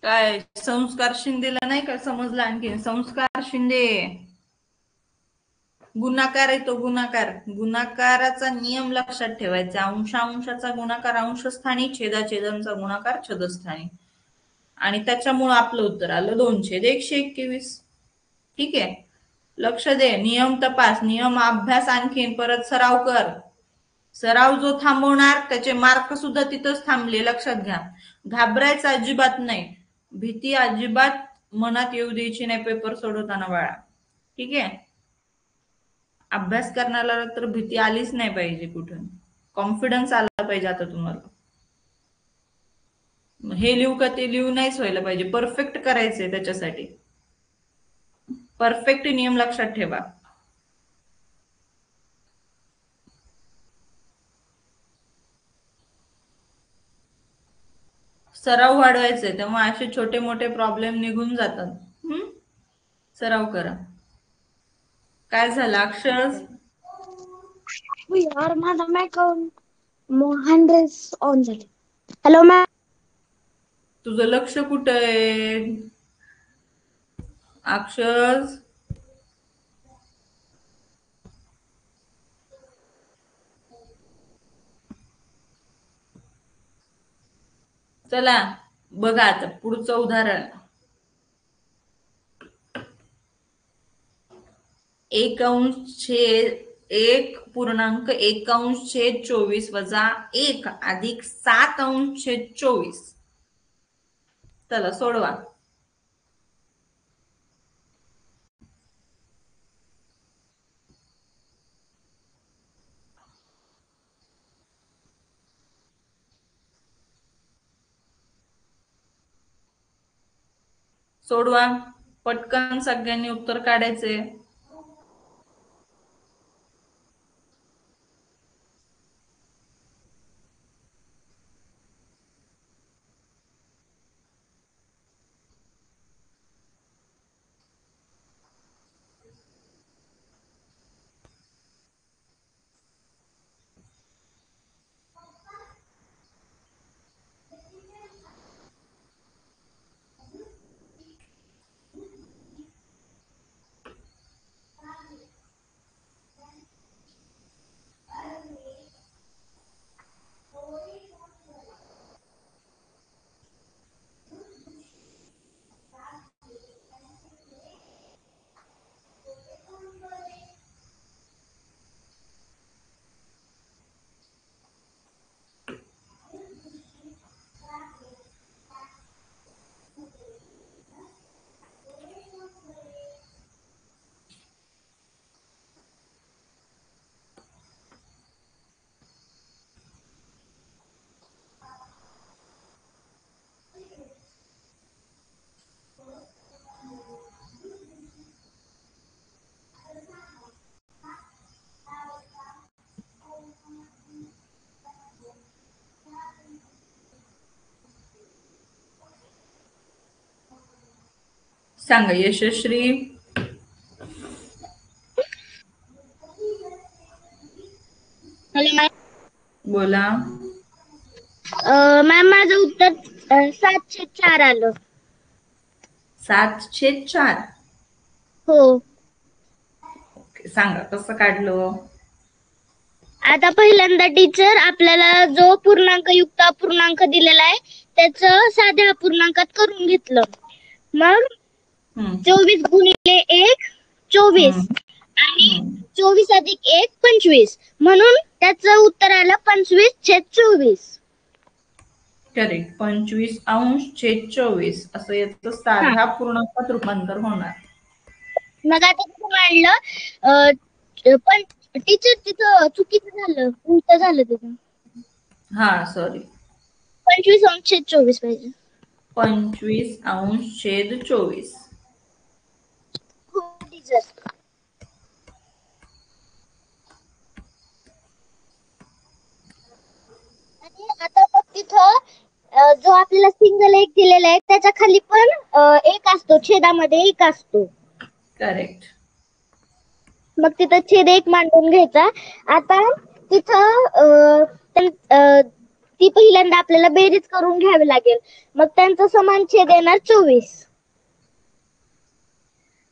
काय संस्कार शिंदेला नाही का समजलं? आणखी संस्कार शिंदे, गुणाकार आहे तो गुणाकाराचा नियम लक्षात ठेवायचा. अंशाचा गुणाकार अंशस्थानी, छेदांचा गुणाकार छदस्थानी, आणि त्याच्यामुळे आपलं उत्तर आलं 2/121. ठीक आहे, लक्ष दे. नियम तपास, नियम अभ्यास, आणखीन परत सराव कर. सराव जो थांबवणार त्याचे मार्क सुद्धा तिथंच थांबले, लक्षात घ्या. घाबरायचं अजिबात नाही, भीती अजिबात मनात येऊ द्यायची नाही पेपर सोडवताना बाळा. ठीक आहे. अभ्यास करण्याला तर भीती आलीच नाही पाहिजे कुठून. कॉन्फिडन्स आला पाहिजे आता तुम्हाला. हे लिहू का ते लिहू नाहीच व्हायला पाहिजे. परफेक्ट करायचंय त्याच्यासाठी. परफेक्ट नियम लक्षात ठेवा. सराव वाढवायचे तेव्हा असे छोटे मोठे प्रॉब्लेम निघून जातात. सराव करा. काय झालं अक्षर? यार माझा अकाउंट 100 ऑन झाले. Hello ma'am. तुझं लक्ष कुठं आहे अक्षर? चला बघा आता पुढचं उदाहरण. 1/1 वजा 1 अधिक 7/24. चला सोडवा. सोडवा पटकन सगळ्यांनी उत्तर काढायचे. सांगा यशश्री. Hello ma'am. बोला. मॅम माझं उत्तर 704 आलं. 704. हो. ओके सांगा कसं काढलं. आता पहिल्यांदा टीचर आपल्याला जो पूर्णांकयुक्त अपूर्णांक दिलेला आहे त्याचं साध्या अपूर्णांकात करून घेतलं. मग 24 गुणिले 1 24 आणि 24 अधिक 1 25 म्हणून त्याचं उत्तर आलं 25/24. करेक्ट. 25/24 असं याचं साध्या पूर्णांकात रूपांतर होणार. मग आता कसं मांडलं पण टीचर तिथं चुकीचं झालं, उलट झालं तिथं. हा सॉरी. 25/24 पाहिजे. 25/24. हो टीचर. आणि आता मग तिथं जो आपल्याला सिंगल एक दिलेला आहे त्याच्या खाली पण एक असतो, छेदामध्ये एक असतो. करेक्ट. मग तिथं छेद एक मांडून घ्यायचा. आता तिथं ती पहिल्यांदा आपल्याला बेरीज करून घ्यावी लागेल. मग त्यांचा समान छेद येणार 24.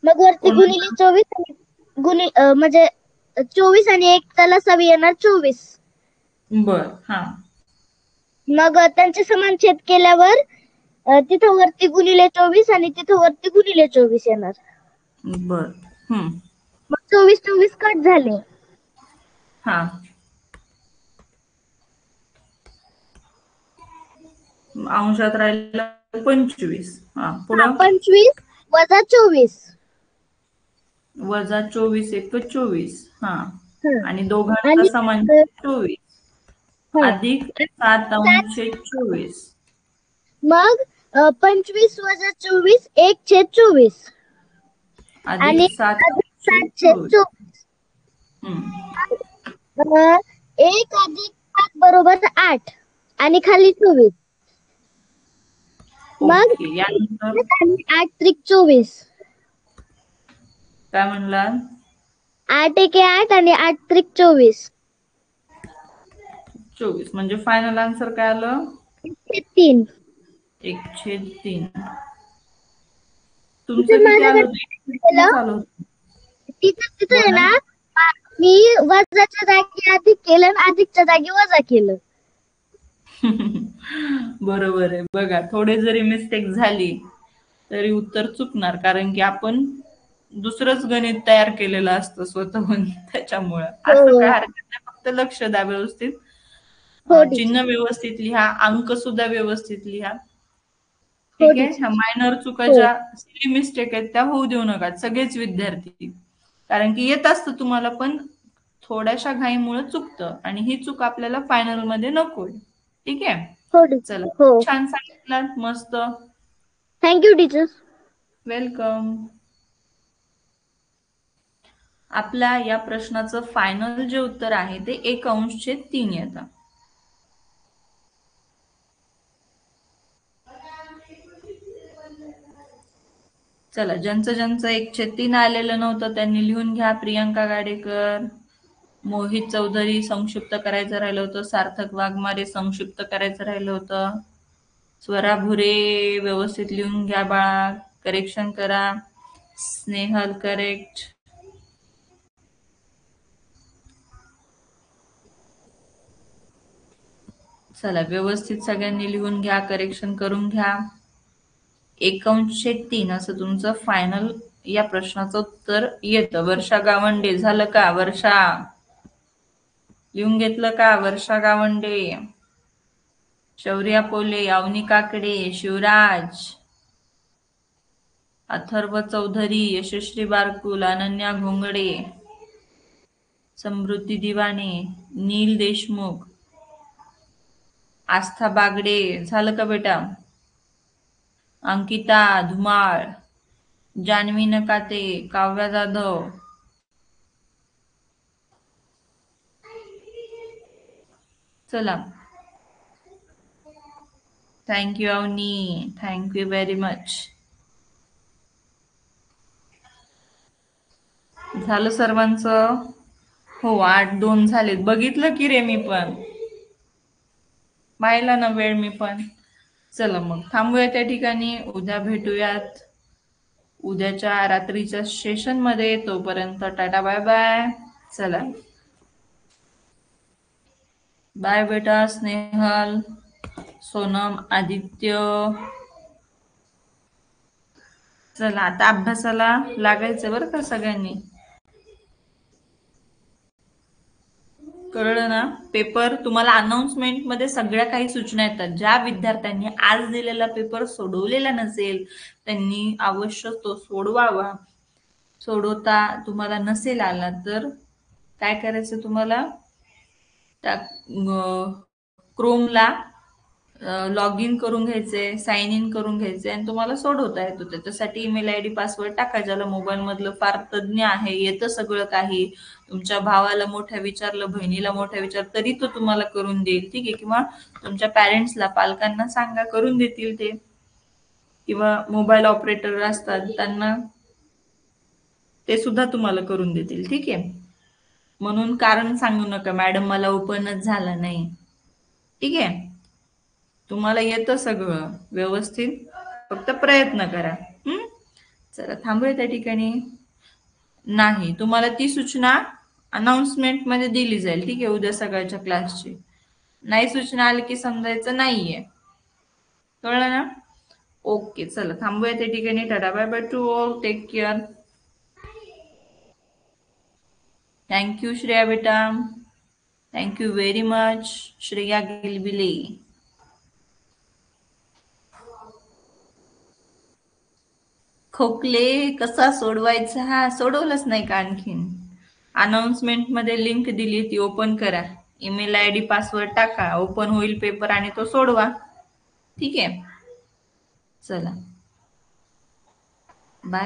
मग वरती गुणिले 24 म्हणजे 24 आणि 1 त्याला सवी येणार 24. बर. हा. मग त्यांचे समान छेद केल्यावर तिथं वरती गुणिले 24 आणि तिथं वरती गुणिले 24 येणार. बर. मग 24/24 कट झाले. हा. अंशात राहिलं 25. हा पुढं 25 वजा 24. वजा 24 एक 24. हा. हा. आणि दोघांचा आणि समान 24 हा. अधिक 7 अंशे 24. मग 25 वजा 24 1/24 अधिक आणि 7 अधिक अंशे 24. 7/24. हम्म. 1 अधिक 7 बरोबर 8 आणि खाली 24. मग ओके. यानंतर 8 त्रिक 24. काय म्हणला? 8 एके 8 आणि 8 त्रिक 24. 24 म्हणजे फायनल आन्सर काय आलं? 3. 1/3. तिथे तुमचं किती आलं माझ्याकडे होतं? केलं आलं होतं. तिथे आहे बोला. ना, मी वजाच्या जागी अधिक केलं आणि अधिकच्या जागी वजा केलं. बरोबर आहे. बघा, थोडे जरी मिस्टेक झाली तरी उत्तर चुकणार, कारण की आपण दुसरंच गणित तयार केलेलं असतं स्वतःहून. त्याच्यामुळं असं काय हो हरकत नाही, फक्त लक्ष द्या व्यवस्थित. हो चिन्ह टीचर. व्यवस्थित लिहा, अंक सुद्धा व्यवस्थित लिहा. हो ठीक आहे. टीचर. ह्या मायनर चुका हो ज्या सिली मिस्टेक आहेत त्या होऊ देऊ नका, सगळेच विद्यार्थी. कारण की येत असतं तुम्हाला, पण थोड्याशा घाईमुळे चुकतं आणि ही चूक आपल्याला फायनल मध्ये नकोय. ठीक आहे. हो टीचर. चला, हो छान सांगितलं, मस्त. Thank you teacher. वेलकम. आपल्या या प्रश्नाचं फायनल जे उत्तर आहे ते 1/3 येतं. चला, ज्यांचं 1/3 आलेलं नव्हतं त्यांनी लिहून घ्या. प्रियंका गाडेकर, मोहित चौधरी संक्षिप्त करायचं राहिलं होतं, सार्थक वाघमारे संक्षिप्त करायचं राहिलं होतं, स्वरा भुरे व्यवस्थित लिहून घ्या बाळा, करेक्शन करा. स्नेहल करेक्ट. चला, व्यवस्थित सगळ्यांनी लिहून घ्या, करेक्शन करून घ्या. 1/3 असं तुमचं फायनल या प्रश्नाचं उत्तर येतं. वर्षा गावंडे, झालं का? वर्षा लिहून घेतलं का? वर्षा गावंडे, शौर्या पोले, अवनी काकडे, शिवराज, अथर्व चौधरी, यशस्वी बारकुल, अनन्या घोंगडे, समृद्धी दिवाणे, नील देशमुख, आस्था बागडे, झालं का बेटा? अंकिता धुमाळ, जान्हवी नकाते, काव्या जाधव, चला. Thank you Avani, thank you very much. झालं सर्वांचं? हो, 8-2 झालेत. बघितलं की रे, मी पण पाहिला ना वेळ मी पण. चला मग थांबूया त्या ठिकाणी. उद्या भेटूयात उद्याच्या रात्रीच्या सेशन मध्ये. तोपर्यंत टाटा बाय बाय. चला, बाय बेटा. स्नेहल, सोनम, आदित्य, चला आता अभ्यासाला लागायचं बरं का सगळ्यांनी. कळलं ना? पेपर तुम्हाला अनाउन्समेंट मध्ये सगळ्या काही सूचना येतात. ज्या विद्यार्थ्यांनी आज दिलेला पेपर सोडवलेला नसेल त्यांनी अवश्य तो सोडवावा. सोडवता तुम्हाला नसेल आला तर काय करायचं तुम्हाला? त्या क्रोमला लॉग इन करून घ्यायचे, साइन इन करून घ्यायचे आणि तुम्हाला सोडवता येतो. त्याच्यासाठी ईमेल आयडी पासवर्ड टाका. ज्याला मोबाईल मधलं फार तज्ञ आहे, येतं सगळं काही, तुमच्या भावाला मोठ्या विचारलं, बहिणीला मोठ्या विचार तरी तो तुम्हाला करून देईल. ठीक आहे. किंवा तुमच्या पॅरेंट्सला, पालकांना सांगा, करून देतील ते. किंवा मोबाईल ऑपरेटर असतात त्यांना, ते सुद्धा तुम्हाला करून देतील. ठीक आहे. म्हणून कारण सांगू नका मॅडम मला ओपनच झालं नाही. ठीक आहे. तुम्हाला येतं सगळं व्यवस्थित, फक्त प्रयत्न करा. चला थांबूया त्या ठिकाणी. नाही, तुम्हाला ती सूचना अनाउन्समेंट मध्ये दिली जाईल. ठीक आहे. उद्या सकाळच्या क्लासची नाही सूचना आली की समजायचं नाहीये. कळलं ना? ओके, चला थांबूया त्या ठिकाणी. Tata bye bye to all, take care. Thank you Shreya बेटा, thank you very much. Shreya Gilbile. खोकले कसा सोडवायचा सोडवलंच नाही का आणखीन? अनाउन्समेंट मध्ये लिंक दिली ती ओपन करा, ईमेल आयडी पासवर्ड टाका, ओपन होईल पेपर आणि तो सोडवा. ठीक आहे, चला.